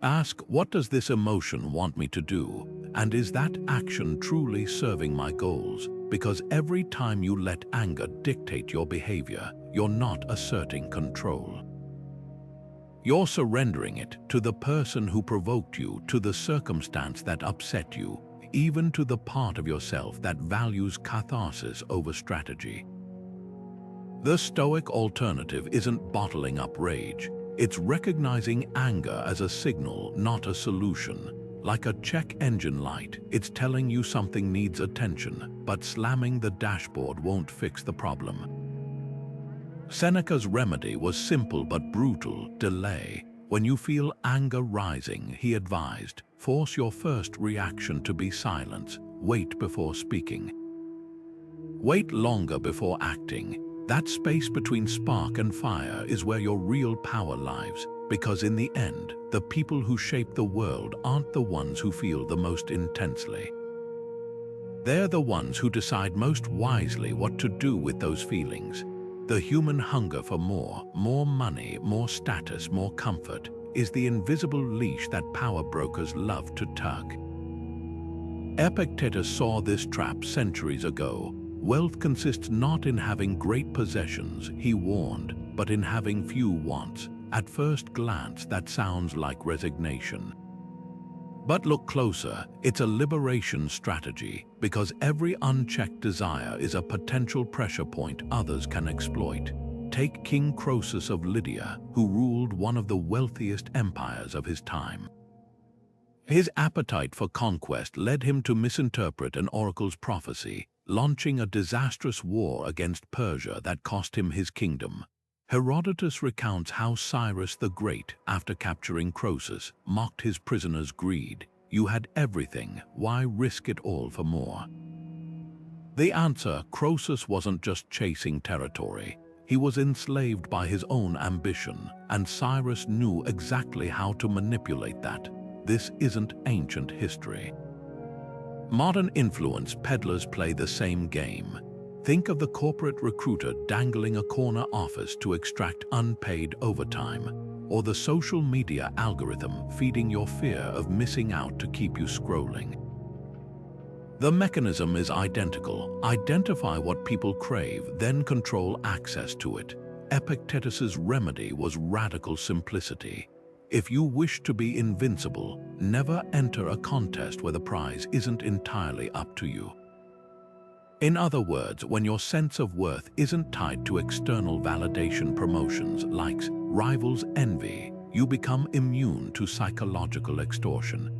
Ask, what does this emotion want me to do? And is that action truly serving my goals? Because every time you let anger dictate your behavior, you're not asserting control. You're surrendering it to the person who provoked you, to the circumstance that upset you, even to the part of yourself that values catharsis over strategy. The Stoic alternative isn't bottling up rage. It's recognizing anger as a signal, not a solution. Like a check engine light, it's telling you something needs attention, but slamming the dashboard won't fix the problem. Seneca's remedy was simple but brutal: delay. When you feel anger rising, he advised, force your first reaction to be silence. Wait before speaking. Wait longer before acting. That space between spark and fire is where your real power lies, because in the end, the people who shape the world aren't the ones who feel the most intensely. They're the ones who decide most wisely what to do with those feelings. The human hunger for more money, more status, more comfort, is the invisible leash that power brokers love to tug. Epictetus saw this trap centuries ago. Wealth consists not in having great possessions, he warned, but in having few wants. At first glance, that sounds like resignation. But look closer, it's a liberation strategy, because every unchecked desire is a potential pressure point others can exploit. Take King Croesus of Lydia, who ruled one of the wealthiest empires of his time. His appetite for conquest led him to misinterpret an oracle's prophecy, launching a disastrous war against Persia that cost him his kingdom. Herodotus recounts how Cyrus the Great, after capturing Croesus, mocked his prisoner's greed. "You had everything, why risk it all for more?" The answer: Croesus wasn't just chasing territory. He was enslaved by his own ambition, and Cyrus knew exactly how to manipulate that. This isn't ancient history. Modern influence peddlers play the same game. Think of the corporate recruiter dangling a corner office to extract unpaid overtime, or the social media algorithm feeding your fear of missing out to keep you scrolling. The mechanism is identical. Identify what people crave, then control access to it. Epictetus's remedy was radical simplicity. If you wish to be invincible, never enter a contest where the prize isn't entirely up to you. In other words, when your sense of worth isn't tied to external validation, promotions, likes, rivals, envy, you become immune to psychological extortion.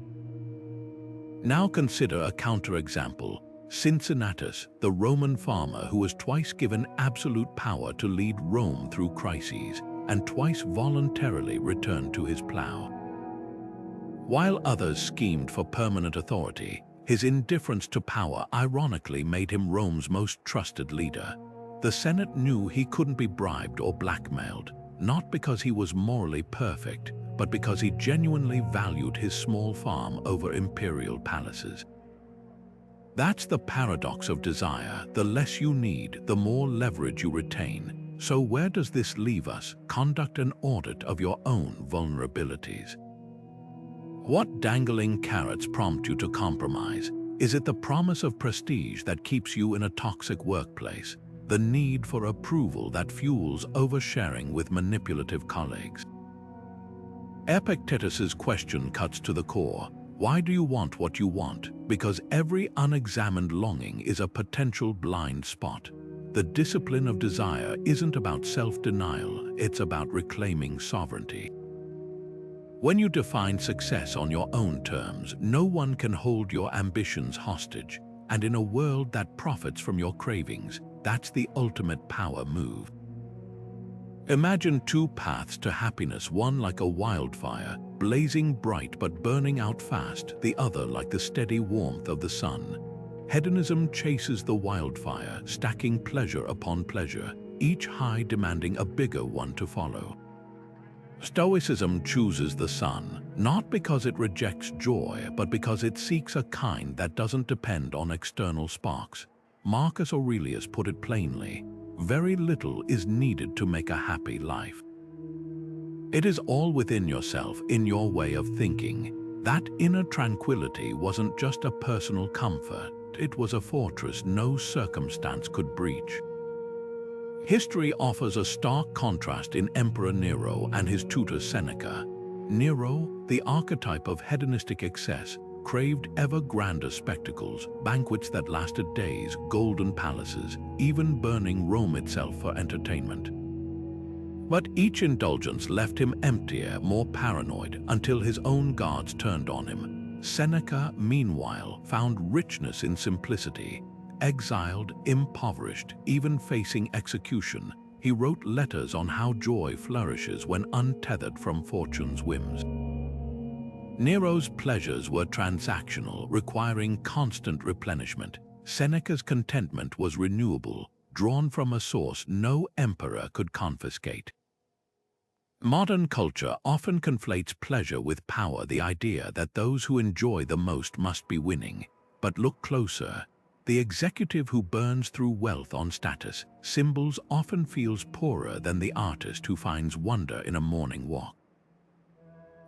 Now consider a counterexample. Cincinnatus, the Roman farmer who was twice given absolute power to lead Rome through crises, and twice voluntarily returned to his plow. While others schemed for permanent authority, his indifference to power ironically made him Rome's most trusted leader. The Senate knew he couldn't be bribed or blackmailed, not because he was morally perfect, but because he genuinely valued his small farm over imperial palaces. That's the paradox of desire. The less you need, the more leverage you retain. So where does this leave us? Conduct an audit of your own vulnerabilities. What dangling carrots prompt you to compromise? Is it the promise of prestige that keeps you in a toxic workplace? The need for approval that fuels oversharing with manipulative colleagues? Epictetus's question cuts to the core. Why do you want what you want? Because every unexamined longing is a potential blind spot. The discipline of desire isn't about self-denial, it's about reclaiming sovereignty. When you define success on your own terms, no one can hold your ambitions hostage. And in a world that profits from your cravings, that's the ultimate power move. Imagine two paths to happiness, one like a wildfire, blazing bright but burning out fast, the other like the steady warmth of the sun. Hedonism chases the wildfire, stacking pleasure upon pleasure, each high demanding a bigger one to follow. Stoicism chooses the sun, not because it rejects joy, but because it seeks a kind that doesn't depend on external sparks. Marcus Aurelius put it plainly: very little is needed to make a happy life. It is all within yourself, in your way of thinking. That inner tranquility wasn't just a personal comfort, it was a fortress no circumstance could breach. History offers a stark contrast in Emperor Nero and his tutor Seneca. Nero, the archetype of hedonistic excess, craved ever grander spectacles, banquets that lasted days, golden palaces, even burning Rome itself for entertainment. But each indulgence left him emptier, more paranoid, until his own gods turned on him. Seneca, meanwhile, found richness in simplicity. Exiled, impoverished, even facing execution, he wrote letters on how joy flourishes when untethered from fortune's whims. Nero's pleasures were transactional, requiring constant replenishment. Seneca's contentment was renewable, drawn from a source no emperor could confiscate. Modern culture often conflates pleasure with power, the idea that those who enjoy the most must be winning. But look closer. The executive who burns through wealth on status symbols often feels poorer than the artist who finds wonder in a morning walk.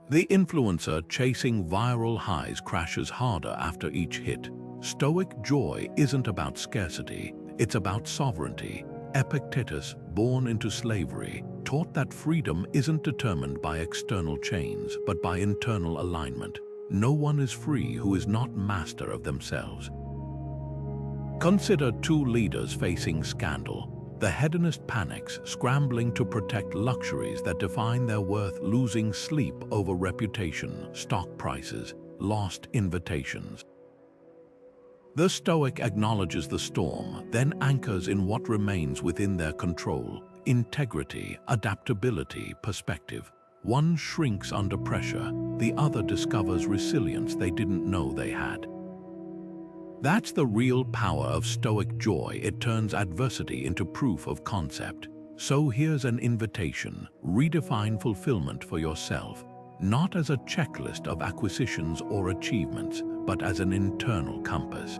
The influencer chasing viral highs crashes harder after each hit. Stoic joy isn't about scarcity, it's about sovereignty. Epictetus, born into slavery, taught that freedom isn't determined by external chains, but by internal alignment. No one is free who is not master of themselves. Consider two leaders facing scandal. The hedonist panics, scrambling to protect luxuries that define their worth, losing sleep over reputation, stock prices, lost invitations. The Stoic acknowledges the storm, then anchors in what remains within their control: integrity, adaptability, perspective. One shrinks under pressure, the other discovers resilience they didn't know they had. That's the real power of Stoic joy. It turns adversity into proof of concept. So here's an invitation: redefine fulfillment for yourself, not as a checklist of acquisitions or achievements, but as an internal compass.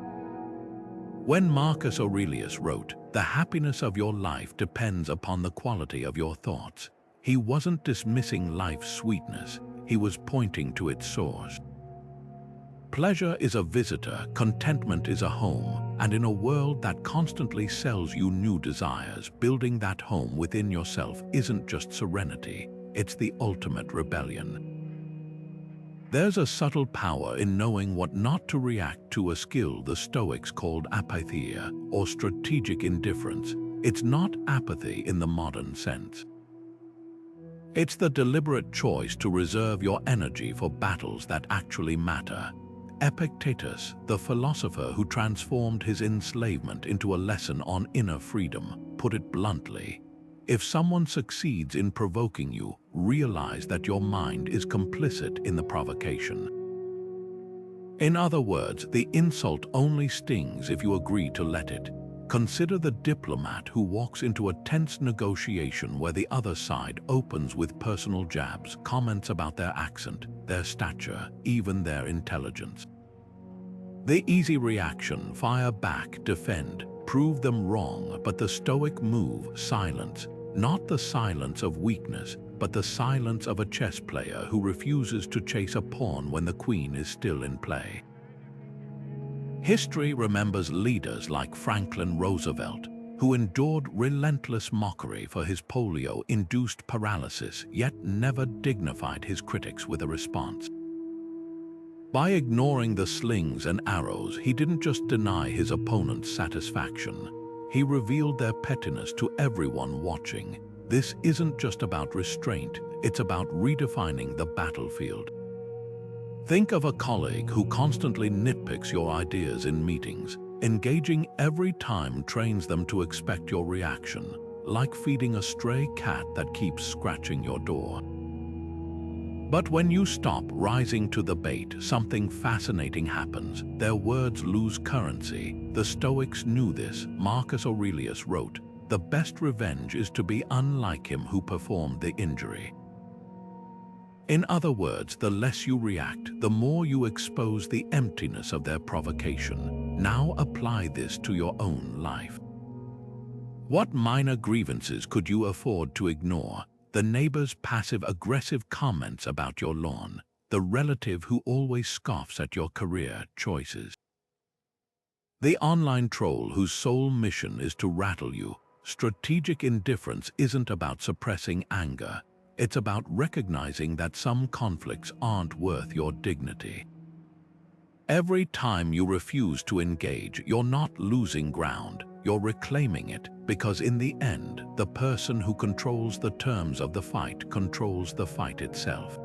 When Marcus Aurelius wrote, "The happiness of your life depends upon the quality of your thoughts," he wasn't dismissing life's sweetness, he was pointing to its source. Pleasure is a visitor, contentment is a home, and in a world that constantly sells you new desires, building that home within yourself isn't just serenity, it's the ultimate rebellion. There's a subtle power in knowing what not to react to, a skill the Stoics called apatheia, or strategic indifference. It's not apathy in the modern sense. It's the deliberate choice to reserve your energy for battles that actually matter. Epictetus, the philosopher who transformed his enslavement into a lesson on inner freedom, put it bluntly: if someone succeeds in provoking you, realize that your mind is complicit in the provocation. In other words, the insult only stings if you agree to let it. Consider the diplomat who walks into a tense negotiation where the other side opens with personal jabs, comments about their accent, their stature, even their intelligence. The easy reaction: fire back, defend, prove them wrong. But the Stoic move: silence. Not the silence of weakness, but the silence of a chess player who refuses to chase a pawn when the queen is still in play. History remembers leaders like Franklin Roosevelt, who endured relentless mockery for his polio-induced paralysis, yet never dignified his critics with a response. By ignoring the slings and arrows, he didn't just deny his opponents satisfaction, he revealed their pettiness to everyone watching. This isn't just about restraint, it's about redefining the battlefield. Think of a colleague who constantly nitpicks your ideas in meetings. Engaging every time trains them to expect your reaction, like feeding a stray cat that keeps scratching your door. But when you stop rising to the bait, something fascinating happens. Their words lose currency. The Stoics knew this. Marcus Aurelius wrote, "The best revenge is to be unlike him who performed the injury." In other words, the less you react, the more you expose the emptiness of their provocation. Now apply this to your own life. What minor grievances could you afford to ignore? The neighbor's passive-aggressive comments about your lawn, the relative who always scoffs at your career choices, the online troll whose sole mission is to rattle you. Strategic indifference isn't about suppressing anger. It's about recognizing that some conflicts aren't worth your dignity. Every time you refuse to engage, you're not losing ground, you're reclaiming it, because in the end, the person who controls the terms of the fight controls the fight itself.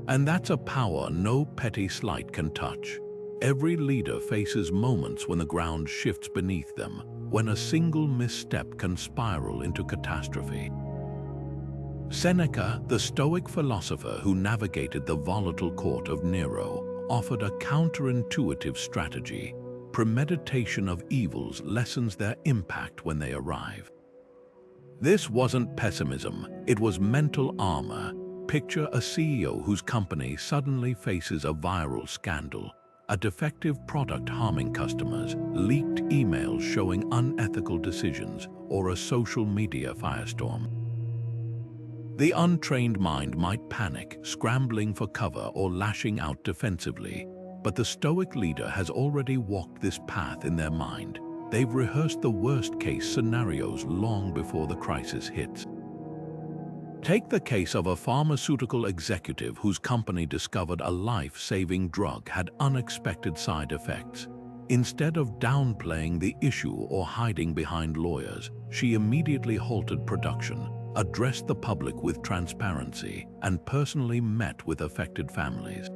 And that's a power no petty slight can touch. Every leader faces moments when the ground shifts beneath them, when a single misstep can spiral into catastrophe. Seneca, the Stoic philosopher who navigated the volatile court of Nero, offered a counterintuitive strategy. Premeditation of evils lessens their impact when they arrive. This wasn't pessimism, it was mental armor. Picture a CEO whose company suddenly faces a viral scandal, a defective product harming customers, leaked emails showing unethical decisions, or a social media firestorm. The untrained mind might panic, scrambling for cover or lashing out defensively, but the Stoic leader has already walked this path in their mind. They've rehearsed the worst-case scenarios long before the crisis hits. Take the case of a pharmaceutical executive whose company discovered a life-saving drug had unexpected side effects. Instead of downplaying the issue or hiding behind lawyers, she immediately halted production, addressed the public with transparency, and personally met with affected families.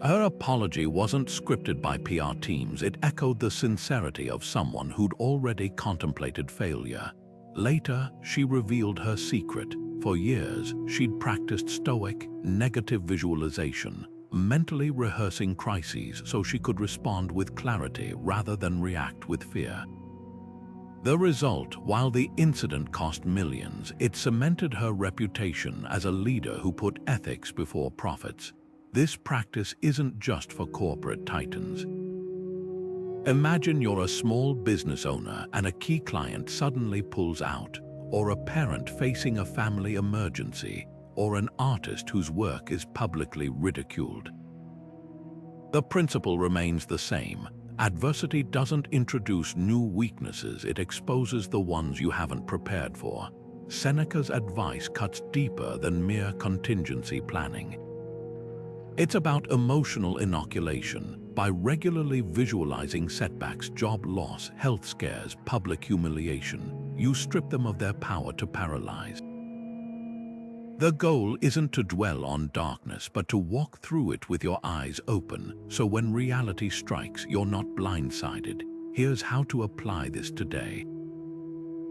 Her apology wasn't scripted by PR teams, it echoed the sincerity of someone who'd already contemplated failure. Later, she revealed her secret. For years, she'd practiced Stoic, negative visualization, mentally rehearsing crises so she could respond with clarity rather than react with fear. The result, while the incident cost millions, it cemented her reputation as a leader who put ethics before profits. This practice isn't just for corporate titans. Imagine you're a small business owner and a key client suddenly pulls out, or a parent facing a family emergency, or an artist whose work is publicly ridiculed. The principle remains the same. Adversity doesn't introduce new weaknesses, it exposes the ones you haven't prepared for. Seneca's advice cuts deeper than mere contingency planning. It's about emotional inoculation. By regularly visualizing setbacks, job loss, health scares, public humiliation, you strip them of their power to paralyze. The goal isn't to dwell on darkness, but to walk through it with your eyes open, so when reality strikes, you're not blindsided. Here's how to apply this today.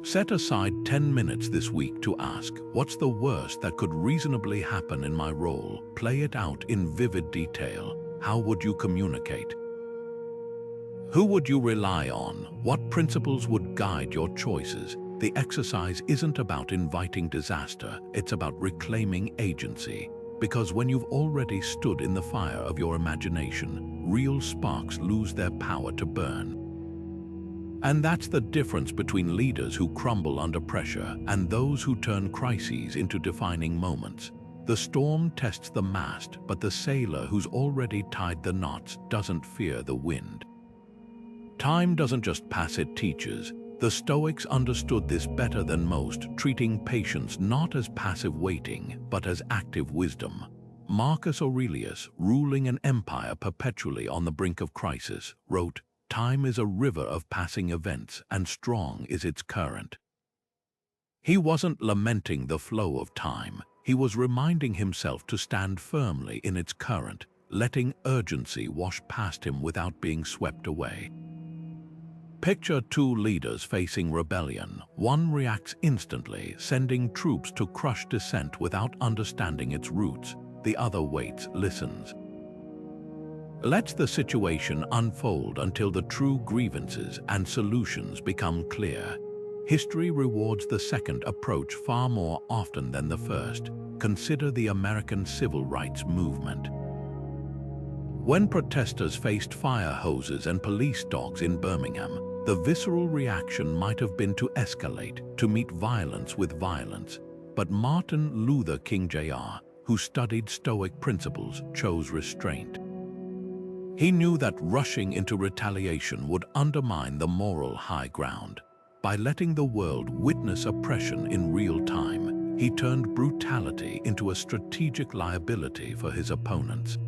Set aside 10 minutes this week to ask, what's the worst that could reasonably happen in my role? Play it out in vivid detail. How would you communicate? Who would you rely on? What principles would guide your choices? The exercise isn't about inviting disaster, it's about reclaiming agency. Because when you've already stood in the fire of your imagination, real sparks lose their power to burn. And that's the difference between leaders who crumble under pressure and those who turn crises into defining moments. The storm tests the mast, but the sailor who's already tied the knots doesn't fear the wind. Time doesn't just pass, it teaches. The Stoics understood this better than most, treating patience not as passive waiting, but as active wisdom. Marcus Aurelius, ruling an empire perpetually on the brink of crisis, wrote, "Time is a river of passing events, and strong is its current." He wasn't lamenting the flow of time. He was reminding himself to stand firmly in its current, letting urgency wash past him without being swept away. Picture two leaders facing rebellion. One reacts instantly, sending troops to crush dissent without understanding its roots. The other waits, listens. Lets the situation unfold until the true grievances and solutions become clear. History rewards the second approach far more often than the first. Consider the American Civil Rights Movement. When protesters faced fire hoses and police dogs in Birmingham, the visceral reaction might have been to escalate, to meet violence with violence. But Martin Luther King Jr., who studied Stoic principles, chose restraint. He knew that rushing into retaliation would undermine the moral high ground. By letting the world witness oppression in real time, he turned brutality into a strategic liability for his opponents.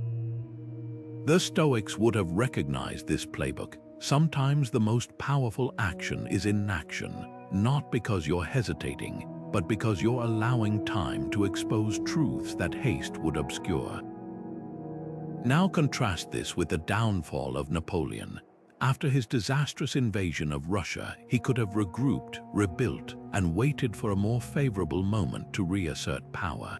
The Stoics would have recognized this playbook. Sometimes the most powerful action is inaction, not because you're hesitating, but because you're allowing time to expose truths that haste would obscure. Now contrast this with the downfall of Napoleon. After his disastrous invasion of Russia, he could have regrouped, rebuilt, and waited for a more favorable moment to reassert power.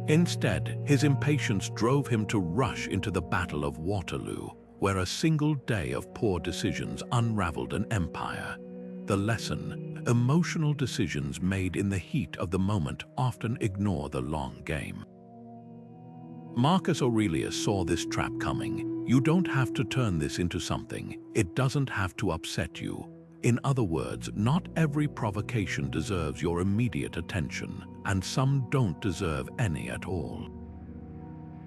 Instead, his impatience drove him to rush into the Battle of Waterloo, where a single day of poor decisions unraveled an empire. The lesson: emotional decisions made in the heat of the moment often ignore the long game. Marcus Aurelius saw this trap coming. You don't have to turn this into something. It doesn't have to upset you. In other words, not every provocation deserves your immediate attention, and some don't deserve any at all.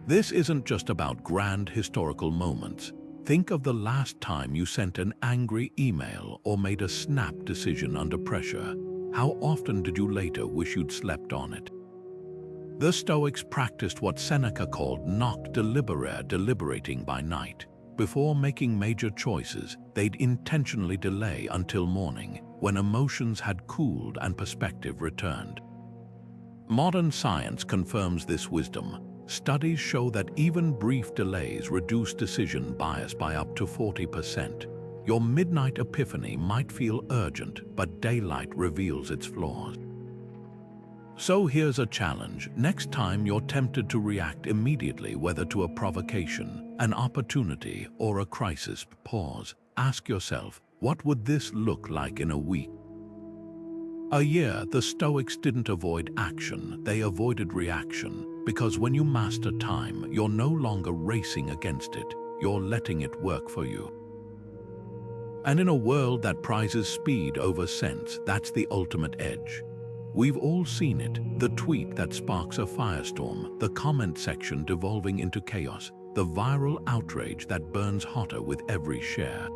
This isn't just about grand historical moments. Think of the last time you sent an angry email or made a snap decision under pressure. How often did you later wish you'd slept on it? The Stoics practiced what Seneca called nocte delibere, deliberating by night. Before making major choices, they'd intentionally delay until morning, when emotions had cooled and perspective returned. Modern science confirms this wisdom. Studies show that even brief delays reduce decision bias by up to 40%. Your midnight epiphany might feel urgent, but daylight reveals its flaws. So here's a challenge. Next time you're tempted to react immediately, whether to a provocation, an opportunity, or a crisis, pause. Ask yourself, what would this look like in a week? A year, the Stoics didn't avoid action, they avoided reaction, because when you master time, you're no longer racing against it, you're letting it work for you. And in a world that prizes speed over sense, that's the ultimate edge. We've all seen it, the tweet that sparks a firestorm, the comment section devolving into chaos, the viral outrage that burns hotter with every share.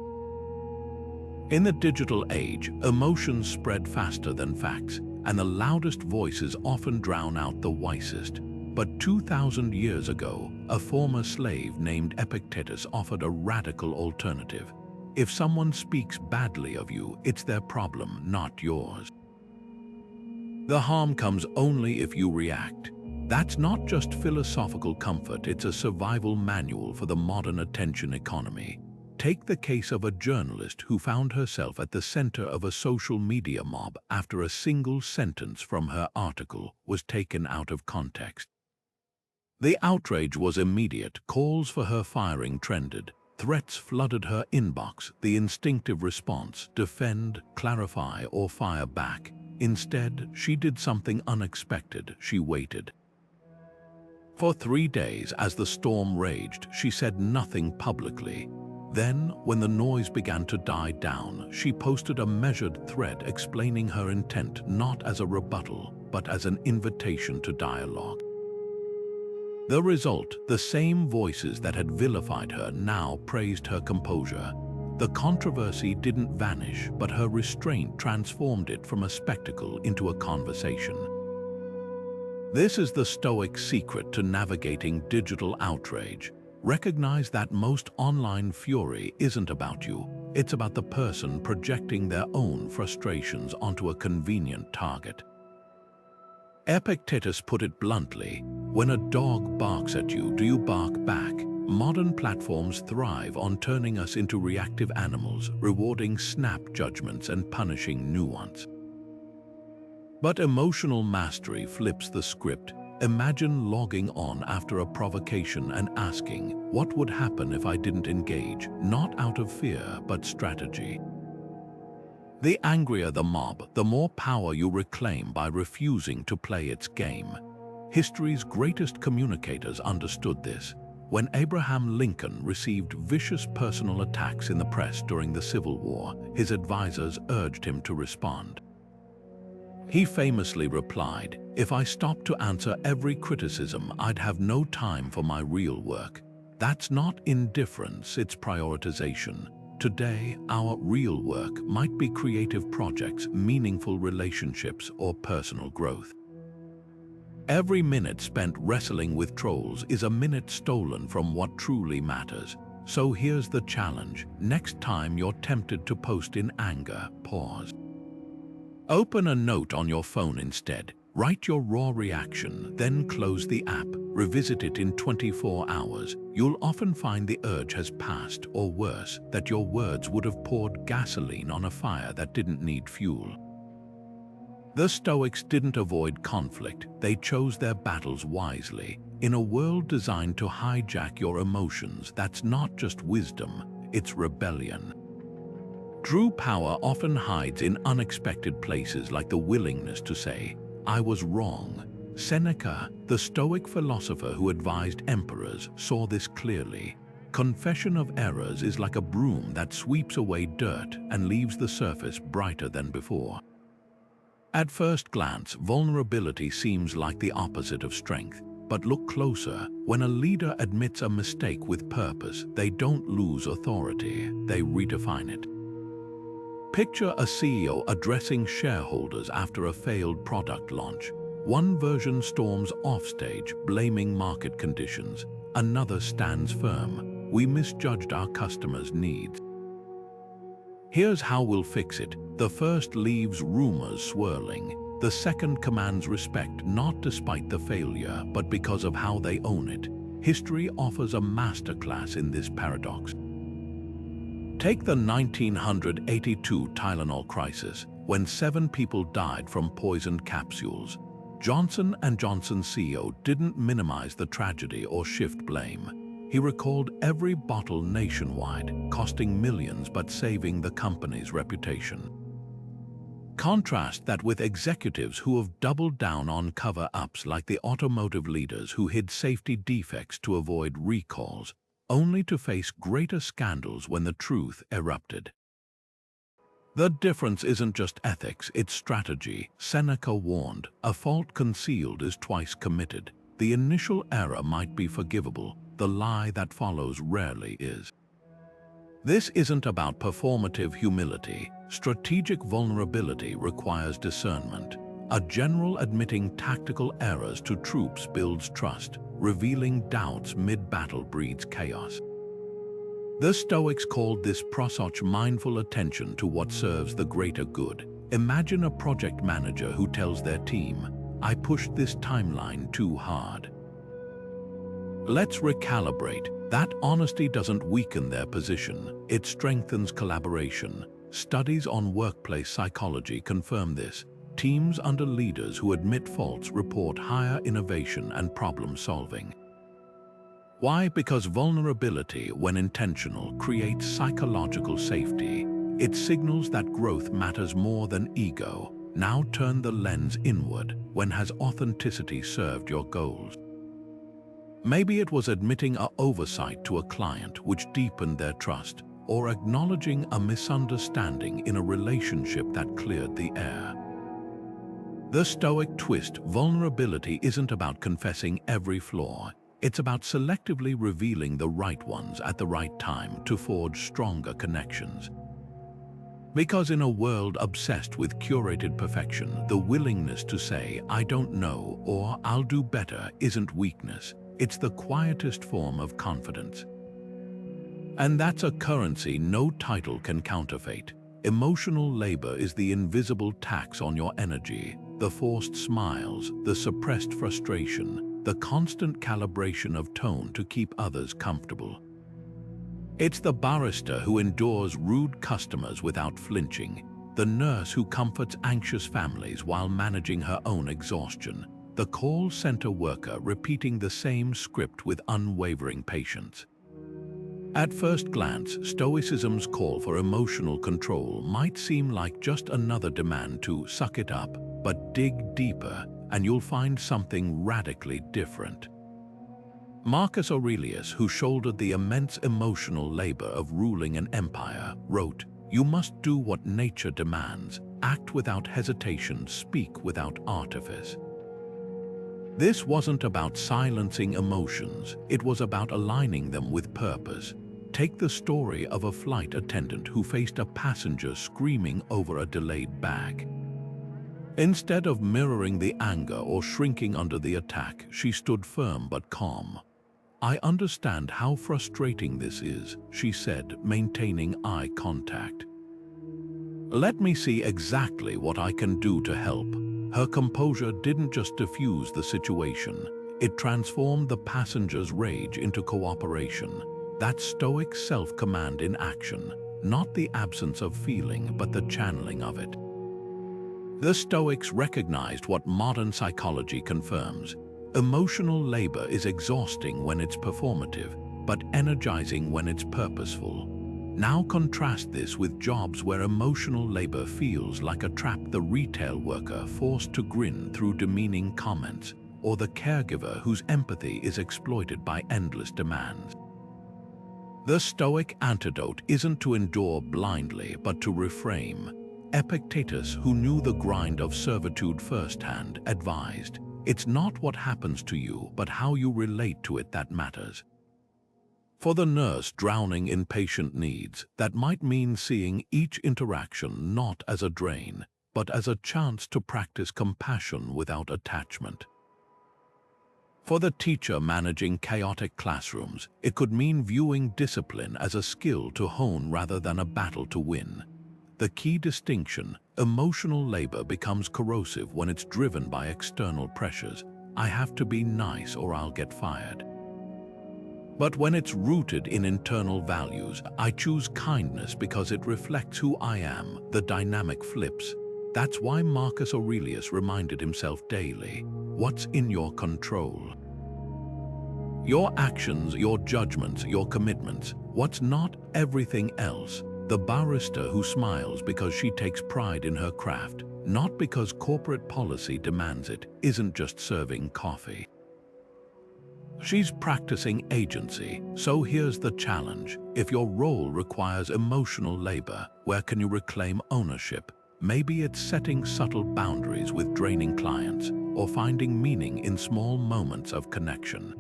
In the digital age, emotions spread faster than facts, and the loudest voices often drown out the wisest. But 2,000 years ago, a former slave named Epictetus offered a radical alternative. If someone speaks badly of you, it's their problem, not yours. The harm comes only if you react. That's not just philosophical comfort, it's a survival manual for the modern attention economy. Take the case of a journalist who found herself at the center of a social media mob after a single sentence from her article was taken out of context. The outrage was immediate, calls for her firing trended, threats flooded her inbox, the instinctive response, defend, clarify, or fire back. Instead, she did something unexpected. She waited. For 3 days, as the storm raged, she said nothing publicly. Then, when the noise began to die down, she posted a measured thread explaining her intent not as a rebuttal, but as an invitation to dialogue. The result, the same voices that had vilified her now praised her composure. The controversy didn't vanish, but her restraint transformed it from a spectacle into a conversation. This is the Stoic secret to navigating digital outrage. Recognize that most online fury isn't about you. It's about the person projecting their own frustrations onto a convenient target. Epictetus put it bluntly, when a dog barks at you, do you bark back? Modern platforms thrive on turning us into reactive animals, rewarding snap judgments and punishing nuance. But emotional mastery flips the script. Imagine logging on after a provocation and asking, what would happen if I didn't engage, not out of fear, but strategy? The angrier the mob, the more power you reclaim by refusing to play its game. History's greatest communicators understood this. When Abraham Lincoln received vicious personal attacks in the press during the Civil War, his advisors urged him to respond. He famously replied, "If I stopped to answer every criticism, I'd have no time for my real work." That's not indifference, it's prioritization. Today, our real work might be creative projects, meaningful relationships, or personal growth. Every minute spent wrestling with trolls is a minute stolen from what truly matters. So here's the challenge. Next time you're tempted to post in anger, pause. Open a note on your phone instead. Write your raw reaction, then close the app. Revisit it in 24 hours. You'll often find the urge has passed, or worse, that your words would have poured gasoline on a fire that didn't need fuel. The Stoics didn't avoid conflict, they chose their battles wisely. In a world designed to hijack your emotions, that's not just wisdom, it's rebellion. True power often hides in unexpected places, like the willingness to say, "I was wrong." Seneca, the Stoic philosopher who advised emperors, saw this clearly. Confession of errors is like a broom that sweeps away dirt and leaves the surface brighter than before. At first glance, vulnerability seems like the opposite of strength. But look closer. When a leader admits a mistake with purpose, they don't lose authority, they redefine it. Picture a CEO addressing shareholders after a failed product launch. One version storms offstage, blaming market conditions. Another stands firm. we misjudged our customers' needs. Here's how we'll fix it. The first leaves rumors swirling. The second commands respect, not despite the failure, but because of how they own it. History offers a masterclass in this paradox. Take the 1982 Tylenol crisis, when 7 people died from poisoned capsules. Johnson & Johnson's CEO didn't minimize the tragedy or shift blame. He recalled every bottle nationwide, costing millions but saving the company's reputation. Contrast that with executives who have doubled down on cover-ups, like the automotive leaders who hid safety defects to avoid recalls, only to face greater scandals when the truth erupted. The difference isn't just ethics, it's strategy. Seneca warned, "A fault concealed is twice committed." The initial error might be forgivable, the lie that follows rarely is. This isn't about performative humility. Strategic vulnerability requires discernment. A general admitting tactical errors to troops builds trust. Revealing doubts mid-battle breeds chaos. The Stoics called this prosouch mindful attention to what serves the greater good. Imagine a project manager who tells their team, "I pushed this timeline too hard." Let's recalibrate. That honesty doesn't weaken their position, it strengthens collaboration. Studies on workplace psychology confirm this. Teams under leaders who admit faults report higher innovation and problem solving. Why? Because vulnerability, when intentional, creates psychological safety. It signals that growth matters more than ego. Now turn the lens inward. When has authenticity served your goals? Maybe it was admitting an oversight to a client which deepened their trust, or acknowledging a misunderstanding in a relationship that cleared the air. The Stoic twist: vulnerability isn't about confessing every flaw. It's about selectively revealing the right ones at the right time to forge stronger connections. Because in a world obsessed with curated perfection, the willingness to say, "I don't know" or "I'll do better" isn't weakness. It's the quietest form of confidence. And that's a currency no title can counterfeit. Emotional labor is the invisible tax on your energy, the forced smiles, the suppressed frustration, the constant calibration of tone to keep others comfortable. It's the barista who endures rude customers without flinching, the nurse who comforts anxious families while managing her own exhaustion, the call center worker repeating the same script with unwavering patience. At first glance, Stoicism's call for emotional control might seem like just another demand to suck it up, but dig deeper and you'll find something radically different. Marcus Aurelius, who shouldered the immense emotional labor of ruling an empire, wrote, "You must do what nature demands, act without hesitation, speak without artifice." This wasn't about silencing emotions, it was about aligning them with purpose. Take the story of a flight attendant who faced a passenger screaming over a delayed bag. Instead of mirroring the anger or shrinking under the attack, she stood firm but calm. "I understand how frustrating this is," she said, maintaining eye contact. "Let me see exactly what I can do to help." Her composure didn't just diffuse the situation, it transformed the passenger's rage into cooperation. That's Stoic self-command in action, not the absence of feeling, but the channeling of it. The Stoics recognized what modern psychology confirms. Emotional labor is exhausting when it's performative, but energizing when it's purposeful. Now contrast this with jobs where emotional labor feels like a trap: the retail worker forced to grin through demeaning comments, or the caregiver whose empathy is exploited by endless demands. The Stoic antidote isn't to endure blindly, but to reframe. Epictetus, who knew the grind of servitude firsthand, advised, "It's not what happens to you, but how you relate to it that matters." For the nurse drowning in patient needs, that might mean seeing each interaction not as a drain, but as a chance to practice compassion without attachment. For the teacher managing chaotic classrooms, it could mean viewing discipline as a skill to hone rather than a battle to win. The key distinction: emotional labor becomes corrosive when it's driven by external pressures. I have to be nice or I'll get fired. But when it's rooted in internal values, I choose kindness because it reflects who I am, the dynamic flips. That's why Marcus Aurelius reminded himself daily, what's in your control? Your actions, your judgments, your commitments. What's not? Everything else. The barista who smiles because she takes pride in her craft, not because corporate policy demands it, isn't just serving coffee. She's practicing agency. So here's the challenge. If your role requires emotional labor, where can you reclaim ownership? Maybe it's setting subtle boundaries with draining clients, or finding meaning in small moments of connection.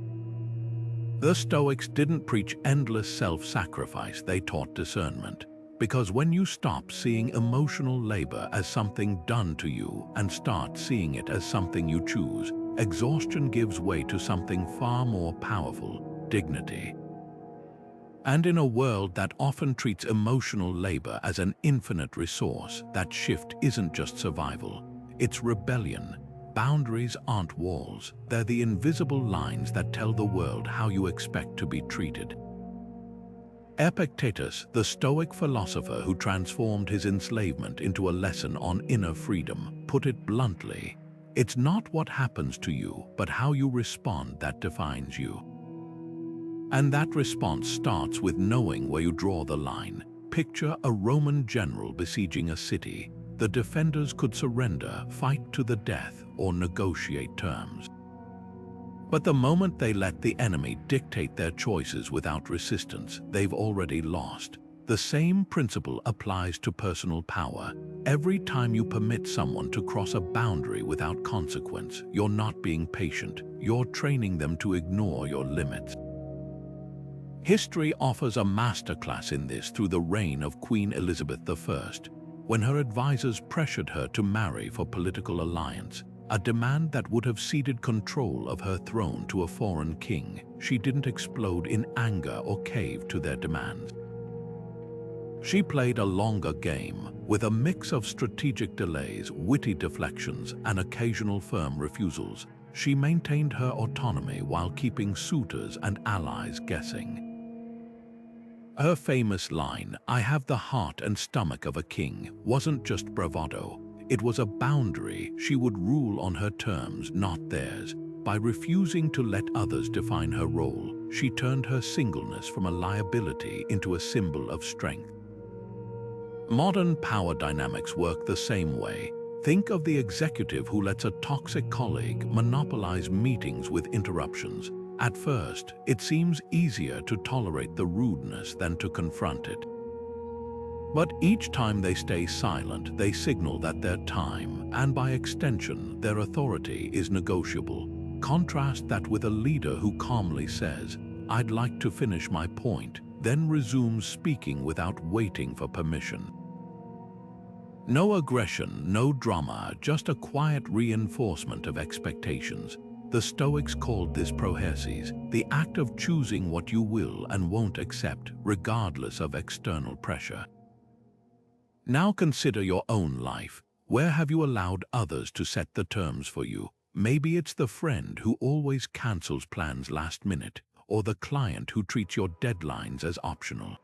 The Stoics didn't preach endless self-sacrifice, they taught discernment. Because when you stop seeing emotional labor as something done to you and start seeing it as something you choose, exhaustion gives way to something far more powerful: dignity. And in a world that often treats emotional labor as an infinite resource, that shift isn't just survival, it's rebellion. Boundaries aren't walls, they're the invisible lines that tell the world how you expect to be treated. Epictetus, the Stoic philosopher who transformed his enslavement into a lesson on inner freedom, put it bluntly: it's not what happens to you, but how you respond that defines you. And that response starts with knowing where you draw the line. Picture a Roman general besieging a city. The defenders could surrender, fight to the death, or negotiate terms. But the moment they let the enemy dictate their choices without resistance, they've already lost. The same principle applies to personal power. Every time you permit someone to cross a boundary without consequence, you're not being patient, you're training them to ignore your limits. History offers a masterclass in this through the reign of Queen Elizabeth I. When her advisors pressured her to marry for political alliance, a demand that would have ceded control of her throne to a foreign king, she didn't explode in anger or cave to their demands. She played a longer game, with a mix of strategic delays, witty deflections, and occasional firm refusals. She maintained her autonomy while keeping suitors and allies guessing. Her famous line, "I have the heart and stomach of a king," wasn't just bravado. It was a boundary. She would rule on her terms, not theirs. By refusing to let others define her role, she turned her singleness from a liability into a symbol of strength. Modern power dynamics work the same way. Think of the executive who lets a toxic colleague monopolize meetings with interruptions. At first, it seems easier to tolerate the rudeness than to confront it. But each time they stay silent, they signal that their time, and by extension, their authority, is negotiable. Contrast that with a leader who calmly says, "I'd like to finish my point," then resumes speaking without waiting for permission. No aggression, no drama, just a quiet reinforcement of expectations. The Stoics called this prohesis, the act of choosing what you will and won't accept, regardless of external pressure. Now consider your own life. Where have you allowed others to set the terms for you? Maybe it's the friend who always cancels plans last minute, or the client who treats your deadlines as optional.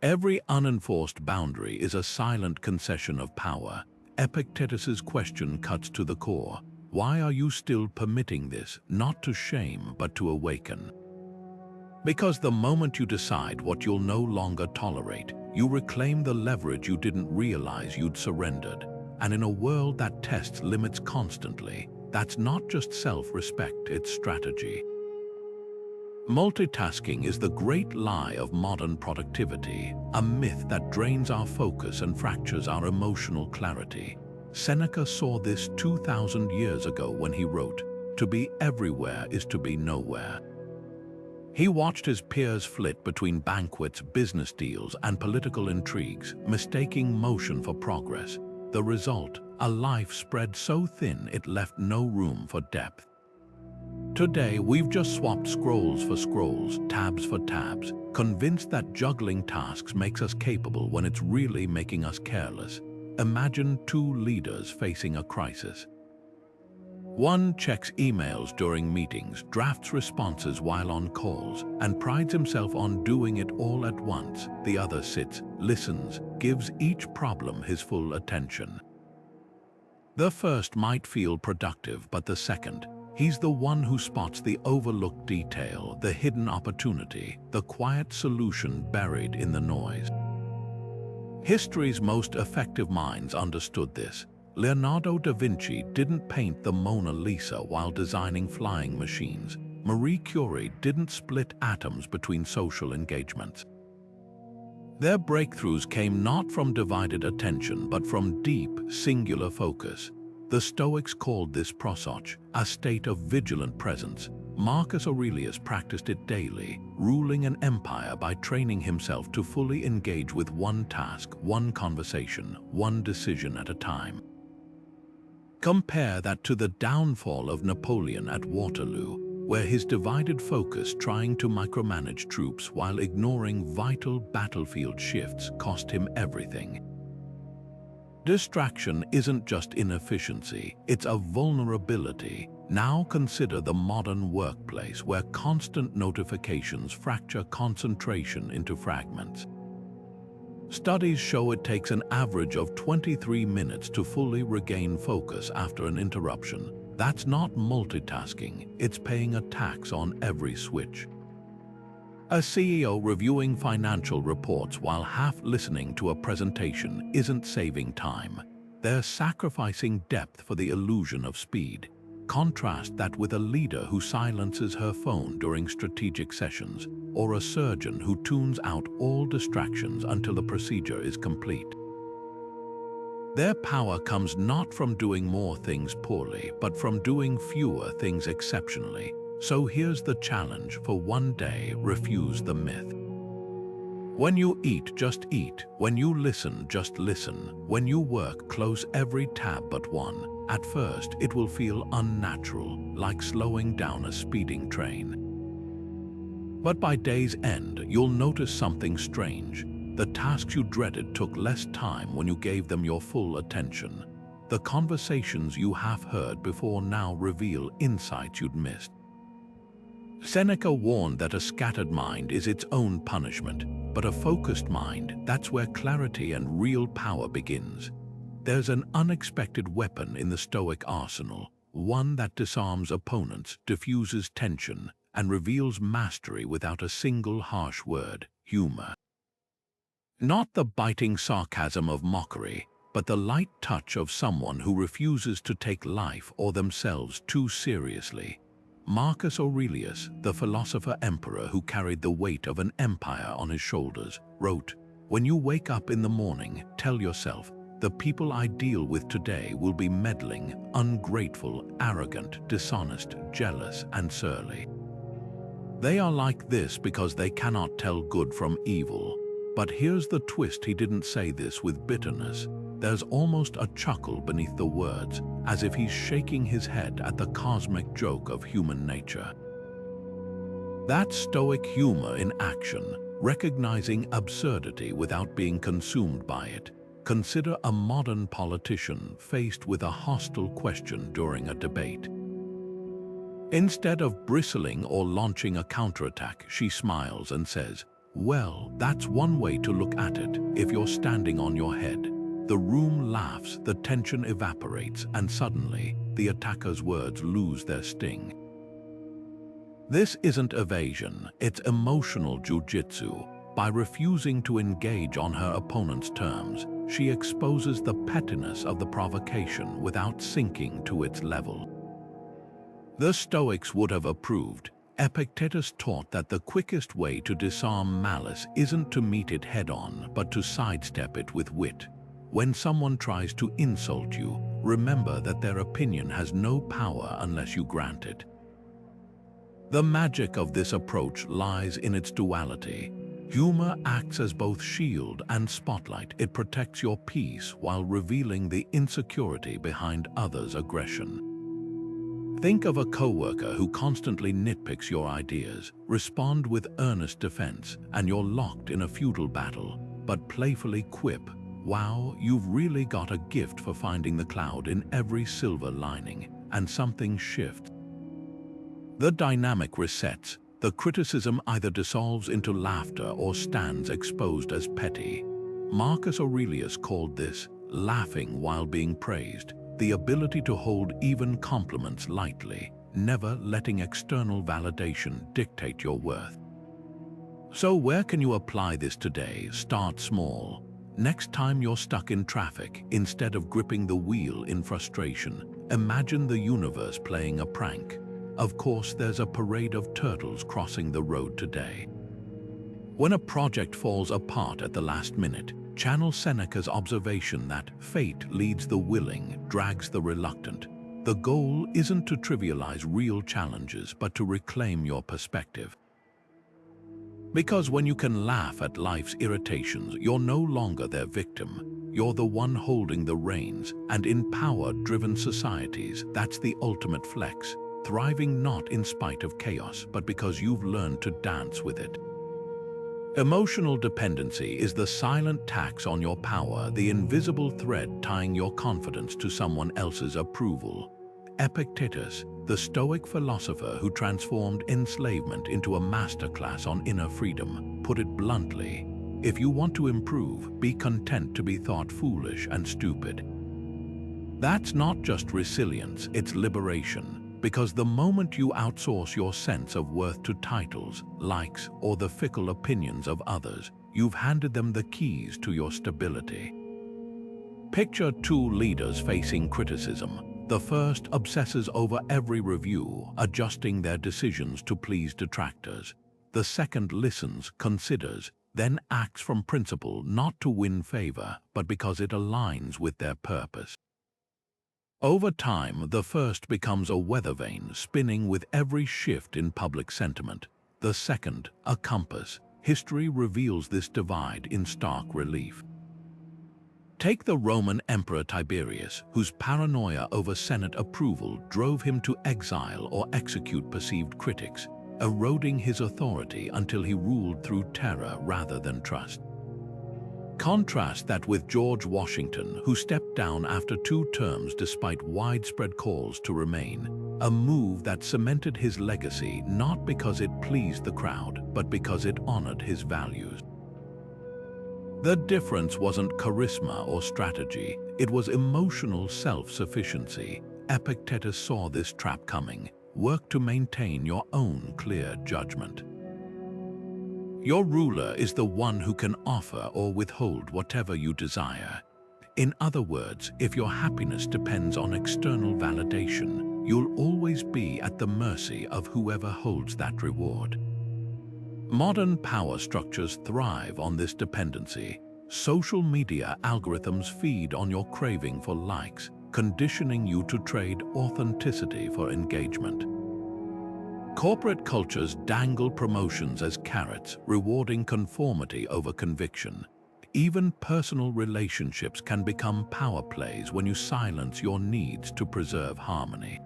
Every unenforced boundary is a silent concession of power. Epictetus's question cuts to the core. Why are you still permitting this? Not to shame, but to awaken. Because the moment you decide what you'll no longer tolerate, you reclaim the leverage you didn't realize you'd surrendered. And in a world that tests limits constantly, that's not just self-respect, it's strategy. Multitasking is the great lie of modern productivity, a myth that drains our focus and fractures our emotional clarity. Seneca saw this 2,000 years ago when he wrote, "To be everywhere is to be nowhere." He watched his peers flit between banquets, business deals, and political intrigues, mistaking motion for progress. The result, a life spread so thin it left no room for depth. Today, we've just swapped scrolls for scrolls, tabs for tabs, convinced that juggling tasks makes us capable when it's really making us careless. Imagine two leaders facing a crisis. One checks emails during meetings, drafts responses while on calls, and prides himself on doing it all at once. The other sits, listens, gives each problem his full attention. The first might feel productive, but the second, he's the one who spots the overlooked detail, the hidden opportunity, the quiet solution buried in the noise. History's most effective minds understood this. Leonardo da Vinci didn't paint the Mona Lisa while designing flying machines. Marie Curie didn't split atoms between social engagements. Their breakthroughs came not from divided attention, but from deep, singular focus. The Stoics called this prosoch, a state of vigilant presence. Marcus Aurelius practiced it daily, ruling an empire by training himself to fully engage with one task, one conversation, one decision at a time. Compare that to the downfall of Napoleon at Waterloo, where his divided focus trying to micromanage troops while ignoring vital battlefield shifts cost him everything. Distraction isn't just inefficiency, it's a vulnerability. Now consider the modern workplace where constant notifications fracture concentration into fragments. Studies show it takes an average of 23 minutes to fully regain focus after an interruption. That's not multitasking, it's paying a tax on every switch. A CEO reviewing financial reports while half listening to a presentation isn't saving time. They're sacrificing depth for the illusion of speed. Contrast that with a leader who silences her phone during strategic sessions, or a surgeon who tunes out all distractions until the procedure is complete. Their power comes not from doing more things poorly, but from doing fewer things exceptionally. So here's the challenge for one day: refuse the myth. When you eat, just eat. When you listen, just listen. When you work, close every tab but one. At first, it will feel unnatural, like slowing down a speeding train. But by day's end, you'll notice something strange. The tasks you dreaded took less time when you gave them your full attention. The conversations you half heard before now reveal insights you'd missed. Seneca warned that a scattered mind is its own punishment, but a focused mind, that's where clarity and real power begins. There's an unexpected weapon in the Stoic arsenal, one that disarms opponents, diffuses tension, and reveals mastery without a single harsh word: humor. Not the biting sarcasm of mockery, but the light touch of someone who refuses to take life or themselves too seriously. Marcus Aurelius, the philosopher-emperor who carried the weight of an empire on his shoulders, wrote, "When you wake up in the morning, tell yourself, the people I deal with today will be meddling, ungrateful, arrogant, dishonest, jealous, and surly. They are like this because they cannot tell good from evil." But here's the twist: he didn't say this with bitterness. There's almost a chuckle beneath the words, as if he's shaking his head at the cosmic joke of human nature. That's Stoic humor in action, recognizing absurdity without being consumed by it. Consider a modern politician faced with a hostile question during a debate. Instead of bristling or launching a counterattack, she smiles and says, "Well, that's one way to look at it, if you're standing on your head." The room laughs, the tension evaporates, and suddenly, the attacker's words lose their sting. This isn't evasion, it's emotional jujitsu. By refusing to engage on her opponent's terms, she exposes the pettiness of the provocation without sinking to its level. The Stoics would have approved. Epictetus taught that the quickest way to disarm malice isn't to meet it head-on, but to sidestep it with wit. When someone tries to insult you, remember that their opinion has no power unless you grant it. The magic of this approach lies in its duality. Humor acts as both shield and spotlight. It protects your peace while revealing the insecurity behind others' aggression. Think of a coworker who constantly nitpicks your ideas. Respond with earnest defense, and you're locked in a futile battle, but playfully quip, "Wow, you've really got a gift for finding the cloud in every silver lining," and something shifts. The dynamic resets. The criticism either dissolves into laughter or stands exposed as petty. Marcus Aurelius called this laughing while being praised, the ability to hold even compliments lightly, never letting external validation dictate your worth. So where can you apply this today? Start small. Next time you're stuck in traffic, instead of gripping the wheel in frustration, imagine the universe playing a prank. Of course, there's a parade of turtles crossing the road today. When a project falls apart at the last minute, channel Seneca's observation that fate leads the willing, drags the reluctant. The goal isn't to trivialize real challenges, but to reclaim your perspective. Because when you can laugh at life's irritations, you're no longer their victim. You're the one holding the reins, and in power-driven societies, that's the ultimate flex, thriving not in spite of chaos, but because you've learned to dance with it. Emotional dependency is the silent tax on your power, the invisible thread tying your confidence to someone else's approval. Epictetus, the Stoic philosopher who transformed enslavement into a masterclass on inner freedom, put it bluntly: if you want to improve, be content to be thought foolish and stupid. That's not just resilience, it's liberation. Because the moment you outsource your sense of worth to titles, likes, or the fickle opinions of others, you've handed them the keys to your stability. Picture two leaders facing criticism. The first obsesses over every review, adjusting their decisions to please detractors. The second listens, considers, then acts from principle, not to win favor, but because it aligns with their purpose. Over time, the first becomes a weather vane spinning with every shift in public sentiment. The second, a compass. History reveals this divide in stark relief. Take the Roman Emperor Tiberius, whose paranoia over Senate approval drove him to exile or execute perceived critics, eroding his authority until he ruled through terror rather than trust. Contrast that with George Washington, who stepped down after 2 terms despite widespread calls to remain, a move that cemented his legacy not because it pleased the crowd, but because it honored his values. The difference wasn't charisma or strategy, it was emotional self-sufficiency. Epictetus saw this trap coming. Work to maintain your own clear judgment. Your ruler is the one who can offer or withhold whatever you desire. In other words, if your happiness depends on external validation, you'll always be at the mercy of whoever holds that reward. Modern power structures thrive on this dependency. Social media algorithms feed on your craving for likes, conditioning you to trade authenticity for engagement. Corporate cultures dangle promotions as carrots, rewarding conformity over conviction. Even personal relationships can become power plays when you silence your needs to preserve harmony.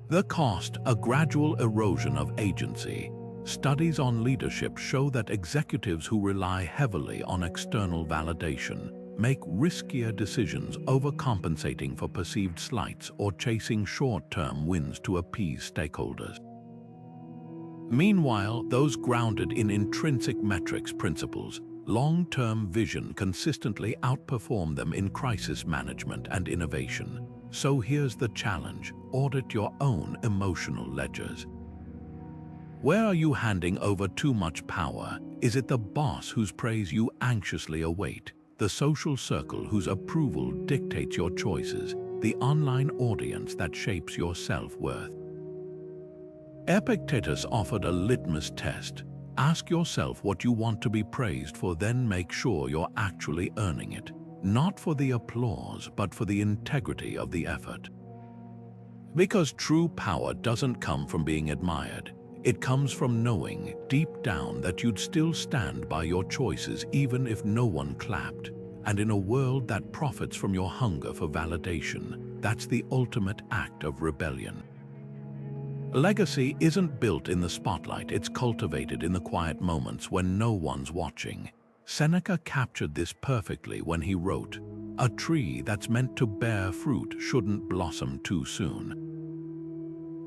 The cost: a gradual erosion of agency. Studies on leadership show that executives who rely heavily on external validation make riskier decisions, overcompensating for perceived slights or chasing short-term wins to appease stakeholders. Meanwhile, those grounded in intrinsic metrics principles, long-term vision consistently outperform them in crisis management and innovation. So here's the challenge: audit your own emotional ledgers. Where are you handing over too much power? Is it the boss whose praise you anxiously await? The social circle whose approval dictates your choices? The online audience that shapes your self-worth? Epictetus offered a litmus test. Ask yourself what you want to be praised for, then make sure you're actually earning it. Not for the applause, but for the integrity of the effort. Because true power doesn't come from being admired. It comes from knowing, deep down, that you'd still stand by your choices even if no one clapped. And in a world that profits from your hunger for validation, That's the ultimate act of rebellion. Legacy isn't built in the spotlight, it's cultivated in the quiet moments when no one's watching. Seneca captured this perfectly when he wrote, "A tree that's meant to bear fruit shouldn't blossom too soon."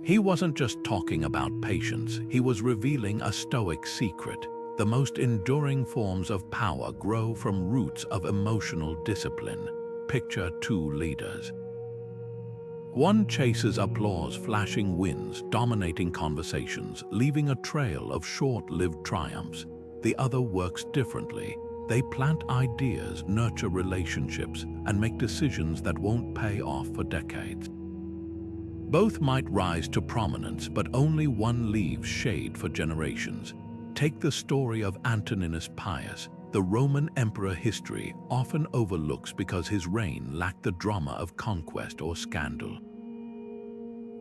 He wasn't just talking about patience, he was revealing a Stoic secret. The most enduring forms of power grow from roots of emotional discipline. Picture two leaders. One chases applause, flashing wins, dominating conversations, leaving a trail of short-lived triumphs. The other works differently. They plant ideas, nurture relationships, and make decisions that won't pay off for decades. Both might rise to prominence, but only one leaves shade for generations. Take the story of Antoninus Pius. The Roman emperor history often overlooks because his reign lacked the drama of conquest or scandal.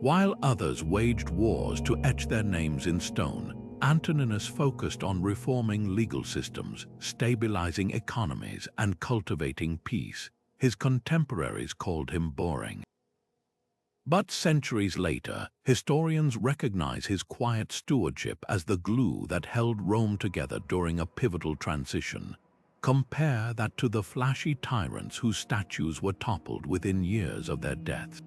While others waged wars to etch their names in stone, Antoninus focused on reforming legal systems, stabilizing economies, and cultivating peace. His contemporaries called him boring. But centuries later, historians recognize his quiet stewardship as the glue that held Rome together during a pivotal transition. Compare that to the flashy tyrants whose statues were toppled within years of their deaths.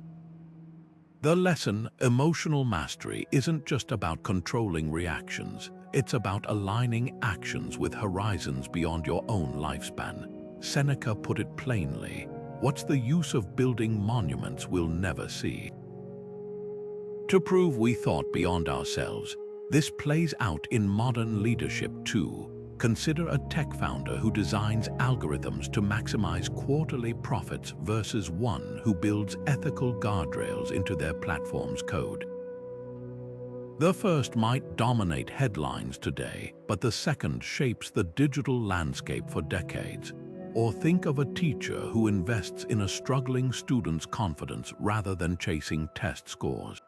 The lesson, emotional mastery, isn't just about controlling reactions. It's about aligning actions with horizons beyond your own lifespan. Seneca put it plainly, what's the use of building monuments we'll never see? To prove we thought beyond ourselves, this plays out in modern leadership too. Consider a tech founder who designs algorithms to maximize quarterly profits versus one who builds ethical guardrails into their platform's code. The first might dominate headlines today, but the second shapes the digital landscape for decades. Or think of a teacher who invests in a struggling student's confidence rather than chasing test scores.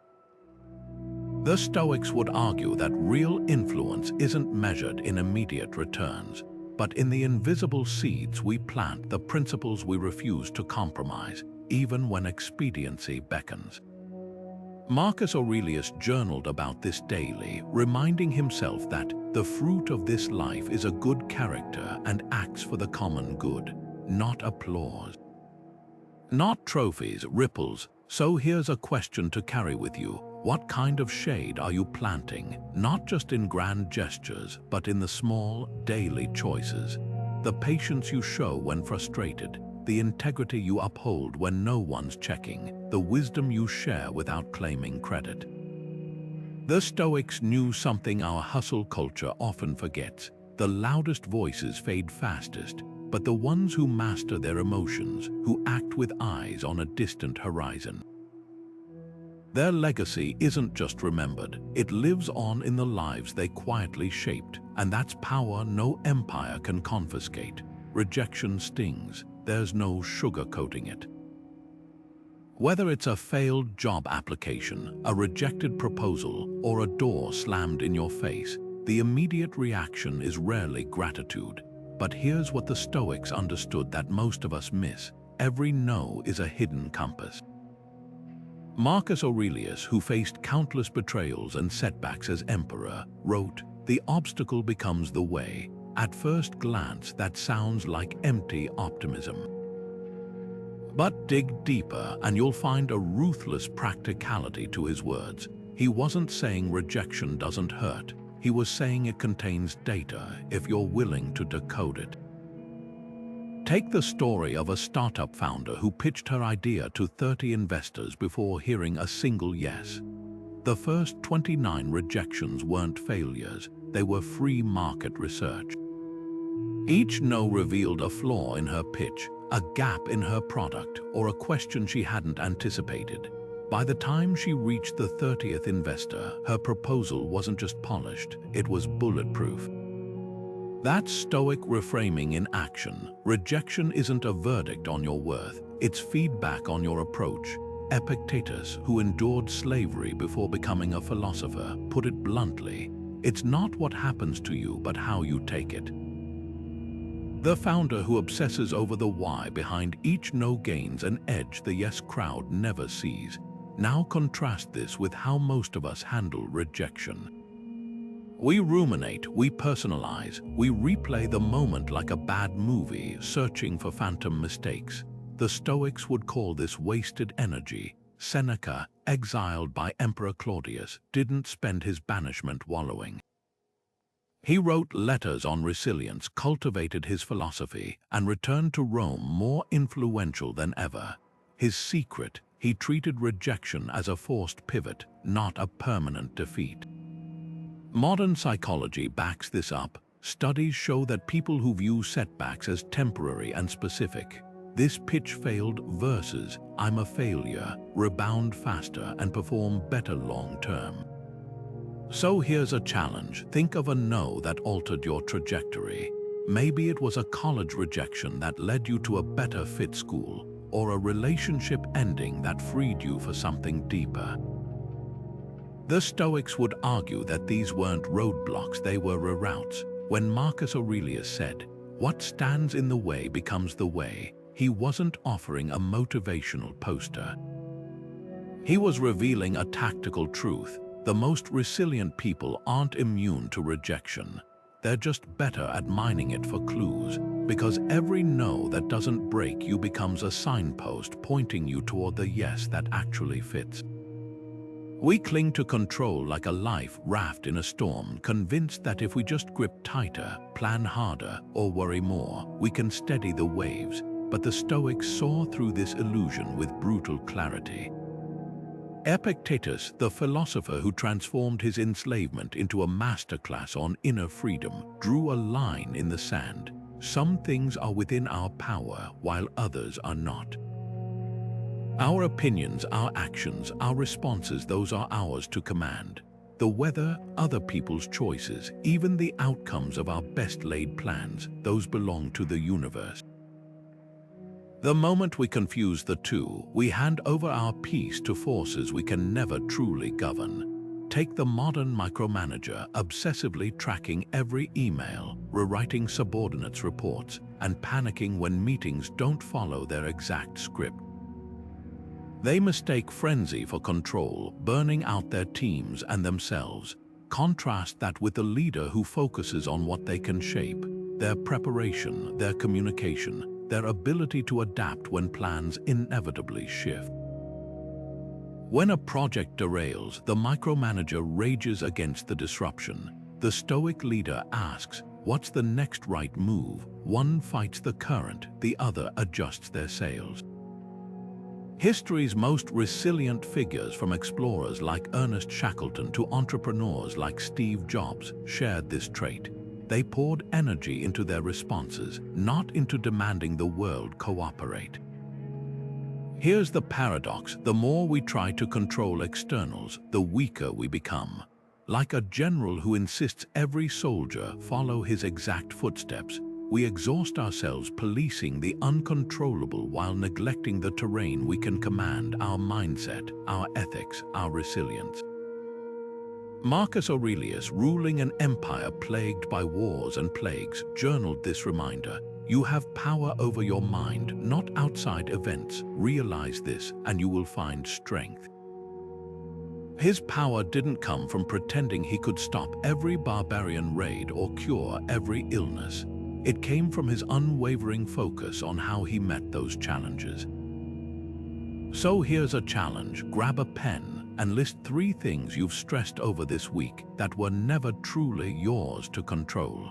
The Stoics would argue that real influence isn't measured in immediate returns, but in the invisible seeds we plant, the principles we refuse to compromise, even when expediency beckons. Marcus Aurelius journaled about this daily, reminding himself that the fruit of this life is a good character and acts for the common good, not applause. Not trophies, ripples. So here's a question to carry with you. What kind of shade are you planting, not just in grand gestures, but in the small, daily choices? The patience you show when frustrated, the integrity you uphold when no one's checking, the wisdom you share without claiming credit. The Stoics knew something our hustle culture often forgets. The loudest voices fade fastest, but the ones who master their emotions, who act with eyes on a distant horizon. Their legacy isn't just remembered, it lives on in the lives they quietly shaped, and that's power no empire can confiscate. Rejection stings, there's no sugarcoating it. Whether it's a failed job application, a rejected proposal, or a door slammed in your face, the immediate reaction is rarely gratitude. But here's what the Stoics understood that most of us miss: every no is a hidden compass. Marcus Aurelius, who faced countless betrayals and setbacks as emperor, wrote, "The obstacle becomes the way. At first glance, that sounds like empty optimism. But dig deeper and you'll find a ruthless practicality to his words. He wasn't saying rejection doesn't hurt. He was saying it contains data if you're willing to decode it." Take the story of a startup founder who pitched her idea to 30 investors before hearing a single yes. The first 29 rejections weren't failures, they were free market research. Each no revealed a flaw in her pitch, a gap in her product, or a question she hadn't anticipated. By the time she reached the 30th investor, her proposal wasn't just polished, it was bulletproof. That's Stoic reframing in action. Rejection isn't a verdict on your worth, it's feedback on your approach. Epictetus, who endured slavery before becoming a philosopher, put it bluntly, "It's not what happens to you, but how you take it." The founder who obsesses over the why behind each no gains an edge the yes crowd never sees. Now contrast this with how most of us handle rejection. We ruminate, we personalize, we replay the moment like a bad movie, searching for phantom mistakes. The Stoics would call this wasted energy. Seneca, exiled by Emperor Claudius, didn't spend his banishment wallowing. He wrote letters on resilience, cultivated his philosophy, and returned to Rome more influential than ever. His secret: he treated rejection as a forced pivot, not a permanent defeat. Modern psychology backs this up. Studies show that people who view setbacks as temporary and specific, this pitch failed versus I'm a failure, rebound faster and perform better long term. So here's a challenge. Think of a no that altered your trajectory. Maybe it was a college rejection that led you to a better fit school, or a relationship ending that freed you for something deeper. The Stoics would argue that these weren't roadblocks, they were reroutes. When Marcus Aurelius said, "What stands in the way becomes the way," he wasn't offering a motivational poster. He was revealing a tactical truth. The most resilient people aren't immune to rejection. They're just better at mining it for clues, because every no that doesn't break you becomes a signpost pointing you toward the yes that actually fits. We cling to control like a life raft in a storm, convinced that if we just grip tighter, plan harder, or worry more, we can steady the waves. But the Stoics saw through this illusion with brutal clarity. Epictetus, the philosopher who transformed his enslavement into a masterclass on inner freedom, drew a line in the sand. Some things are within our power, while others are not. Our opinions, our actions, our responses, those are ours to command. The weather, other people's choices, even the outcomes of our best-laid plans, those belong to the universe. The moment we confuse the two, we hand over our peace to forces we can never truly govern. Take the modern micromanager, obsessively tracking every email, rewriting subordinates' reports, and panicking when meetings don't follow their exact script. They mistake frenzy for control, burning out their teams and themselves. Contrast that with the leader who focuses on what they can shape: their preparation, their communication, their ability to adapt when plans inevitably shift. When a project derails, the micromanager rages against the disruption. The Stoic leader asks, "What's the next right move?" One fights the current, the other adjusts their sails. History's most resilient figures, from explorers like Ernest Shackleton to entrepreneurs like Steve Jobs, shared this trait. They poured energy into their responses, not into demanding the world cooperate. Here's the paradox: the more we try to control externals, the weaker we become. Like a general who insists every soldier follow his exact footsteps, we exhaust ourselves policing the uncontrollable while neglecting the terrain we can command: our mindset, our ethics, our resilience. Marcus Aurelius, ruling an empire plagued by wars and plagues, journaled this reminder: you have power over your mind, not outside events. Realize this, and you will find strength. His power didn't come from pretending he could stop every barbarian raid or cure every illness. It came from his unwavering focus on how he met those challenges. So here's a challenge: grab a pen and list 3 things you've stressed over this week that were never truly yours to control.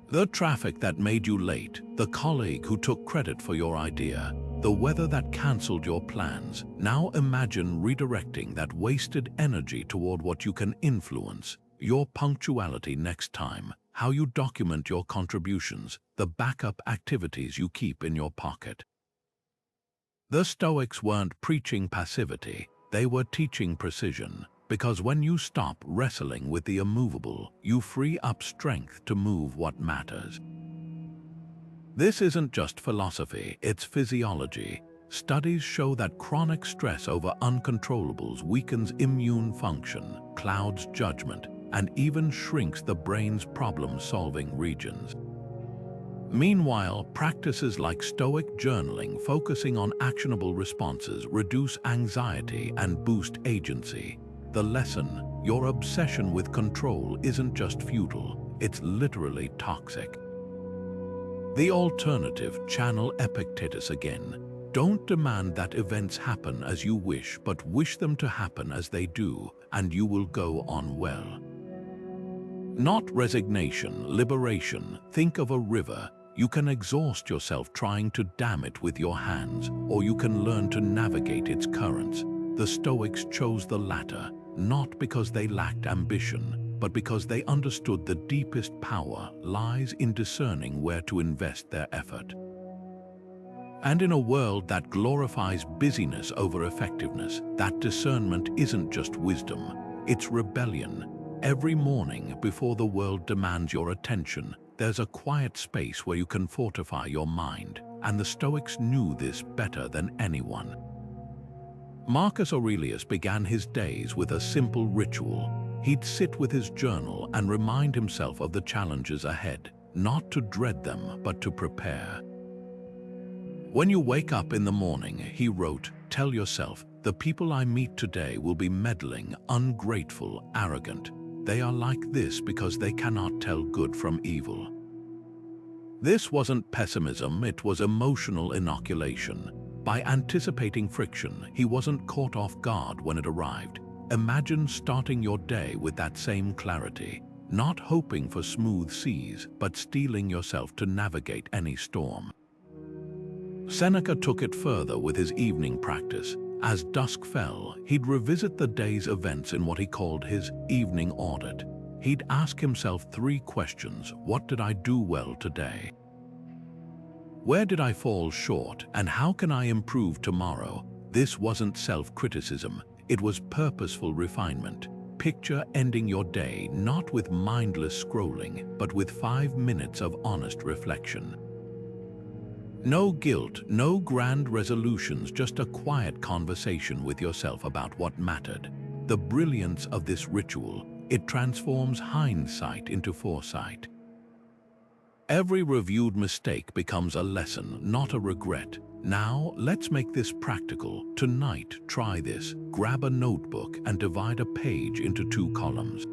The traffic that made you late, the colleague who took credit for your idea, the weather that cancelled your plans. Now imagine redirecting that wasted energy toward what you can influence: your punctuality next time, how you document your contributions, the backup activities you keep in your pocket. The Stoics weren't preaching passivity, they were teaching precision, because when you stop wrestling with the immovable, you free up strength to move what matters. This isn't just philosophy, it's physiology. Studies show that chronic stress over uncontrollables weakens immune function, clouds judgment, and even shrinks the brain's problem-solving regions. Meanwhile, practices like Stoic journaling, focusing on actionable responses, reduce anxiety and boost agency. The lesson: your obsession with control isn't just futile, it's literally toxic. The alternative: channel Epictetus again. Don't demand that events happen as you wish, but wish them to happen as they do, and you will go on well. Not resignation, liberation. Think of a river. You can exhaust yourself trying to dam it with your hands, or you can learn to navigate its currents. The Stoics chose the latter, not because they lacked ambition, but because they understood the deepest power lies in discerning where to invest their effort. And in a world that glorifies busyness over effectiveness, that discernment isn't just wisdom, it's rebellion. Every morning, before the world demands your attention, there's a quiet space where you can fortify your mind, and the Stoics knew this better than anyone. Marcus Aurelius began his days with a simple ritual. He'd sit with his journal and remind himself of the challenges ahead, not to dread them, but to prepare. When you wake up in the morning, he wrote, tell yourself, the people I meet today will be meddling, ungrateful, arrogant. They are like this because they cannot tell good from evil. This wasn't pessimism, it was emotional inoculation. By anticipating friction, he wasn't caught off guard when it arrived. Imagine starting your day with that same clarity, not hoping for smooth seas, but steeling yourself to navigate any storm. Seneca took it further with his evening practice. As dusk fell, he'd revisit the day's events in what he called his evening audit. He'd ask himself 3 questions. What did I do well today? Where did I fall short, and how can I improve tomorrow? This wasn't self-criticism, it was purposeful refinement. Picture ending your day not with mindless scrolling, but with 5 minutes of honest reflection. No guilt, no grand resolutions, just a quiet conversation with yourself about what mattered. The brilliance of this ritual: it transforms hindsight into foresight. Every reviewed mistake becomes a lesson, not a regret. Now, let's make this practical. Tonight, try this. Grab a notebook and divide a page into 2 columns.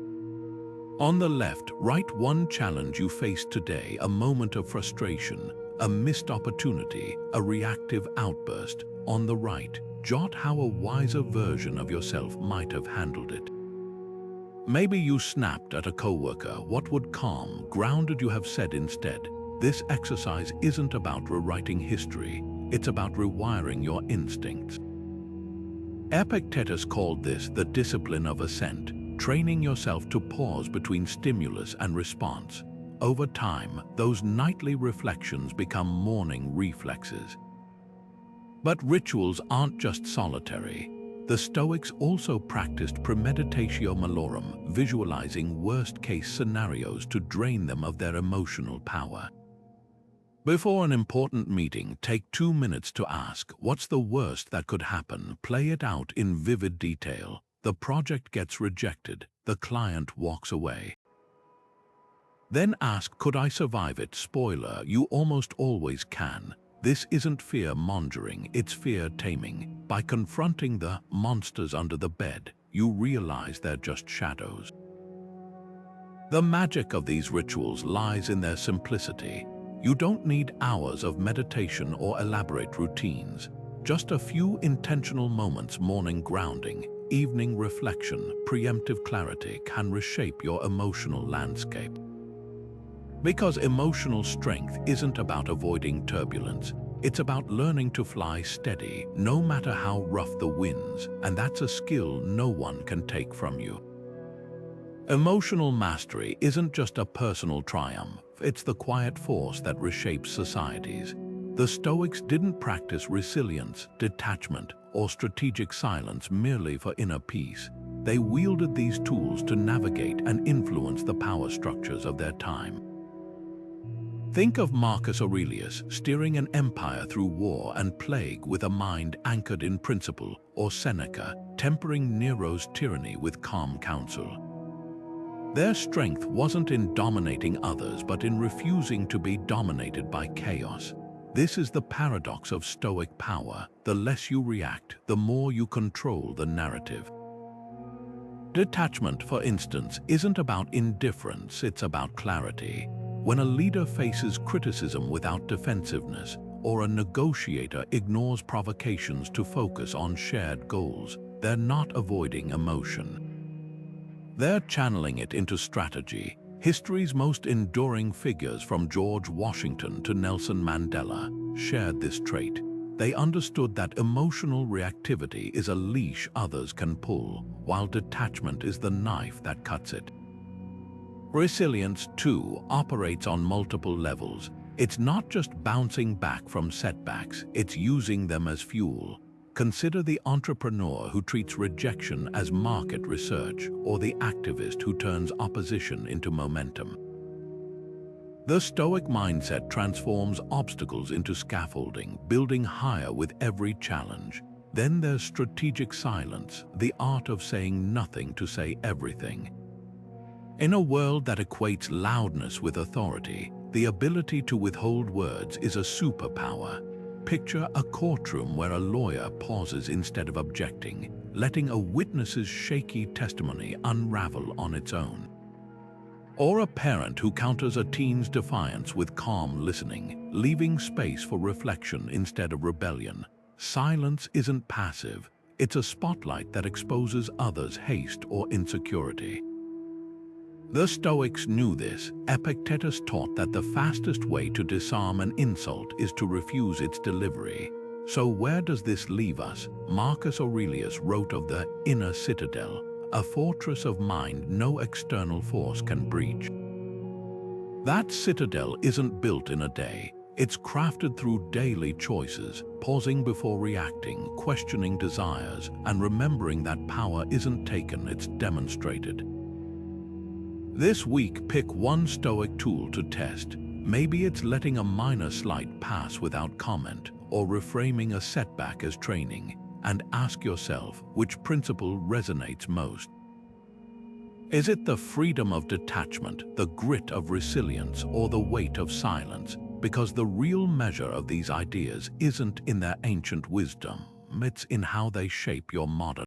On the left, write one challenge you faced today, a moment of frustration, a missed opportunity, a reactive outburst. On the right, jot how a wiser version of yourself might have handled it. Maybe you snapped at a coworker. What would calm, grounded you have said instead? This exercise isn't about rewriting history, it's about rewiring your instincts. Epictetus called this the discipline of assent, training yourself to pause between stimulus and response. Over time, those nightly reflections become morning reflexes. But rituals aren't just solitary. The Stoics also practiced premeditatio malorum, visualizing worst-case scenarios to drain them of their emotional power. Before an important meeting, take 2 minutes to ask, what's the worst that could happen? Play it out in vivid detail. The project gets rejected, the client walks away. Then ask, could I survive it? Spoiler, you almost always can. This isn't fear-mongering, it's fear-taming. By confronting the monsters under the bed, you realize they're just shadows. The magic of these rituals lies in their simplicity. You don't need hours of meditation or elaborate routines. Just a few intentional moments: morning grounding, evening reflection, preemptive clarity, can reshape your emotional landscape. Because emotional strength isn't about avoiding turbulence, it's about learning to fly steady, no matter how rough the winds, and that's a skill no one can take from you. Emotional mastery isn't just a personal triumph, it's the quiet force that reshapes societies. The Stoics didn't practice resilience, detachment, or strategic silence merely for inner peace. They wielded these tools to navigate and influence the power structures of their time. Think of Marcus Aurelius steering an empire through war and plague with a mind anchored in principle, or Seneca tempering Nero's tyranny with calm counsel. Their strength wasn't in dominating others, but in refusing to be dominated by chaos. This is the paradox of Stoic power. The less you react, the more you control the narrative. Detachment, for instance, isn't about indifference, it's about clarity. When a leader faces criticism without defensiveness, or a negotiator ignores provocations to focus on shared goals, they're not avoiding emotion. They're channeling it into strategy. History's most enduring figures, from George Washington to Nelson Mandela, shared this trait. They understood that emotional reactivity is a leash others can pull, while detachment is the knife that cuts it. Resilience, too, operates on multiple levels. It's not just bouncing back from setbacks, it's using them as fuel. Consider the entrepreneur who treats rejection as market research, or the activist who turns opposition into momentum. The Stoic mindset transforms obstacles into scaffolding, building higher with every challenge. Then there's strategic silence, the art of saying nothing to say everything. In a world that equates loudness with authority, the ability to withhold words is a superpower. Picture a courtroom where a lawyer pauses instead of objecting, letting a witness's shaky testimony unravel on its own. Or a parent who counters a teen's defiance with calm listening, leaving space for reflection instead of rebellion. Silence isn't passive, it's a spotlight that exposes others' haste or insecurity. The Stoics knew this. Epictetus taught that the fastest way to disarm an insult is to refuse its delivery. So where does this leave us? Marcus Aurelius wrote of the inner citadel, a fortress of mind no external force can breach. That citadel isn't built in a day. It's crafted through daily choices, pausing before reacting, questioning desires, and remembering that power isn't taken, it's demonstrated. This week, pick one Stoic tool to test. Maybe it's letting a minor slight pass without comment, or reframing a setback as training, and ask yourself which principle resonates most. Is it the freedom of detachment, the grit of resilience, or the weight of silence? Because the real measure of these ideas isn't in their ancient wisdom, it's in how they shape your modern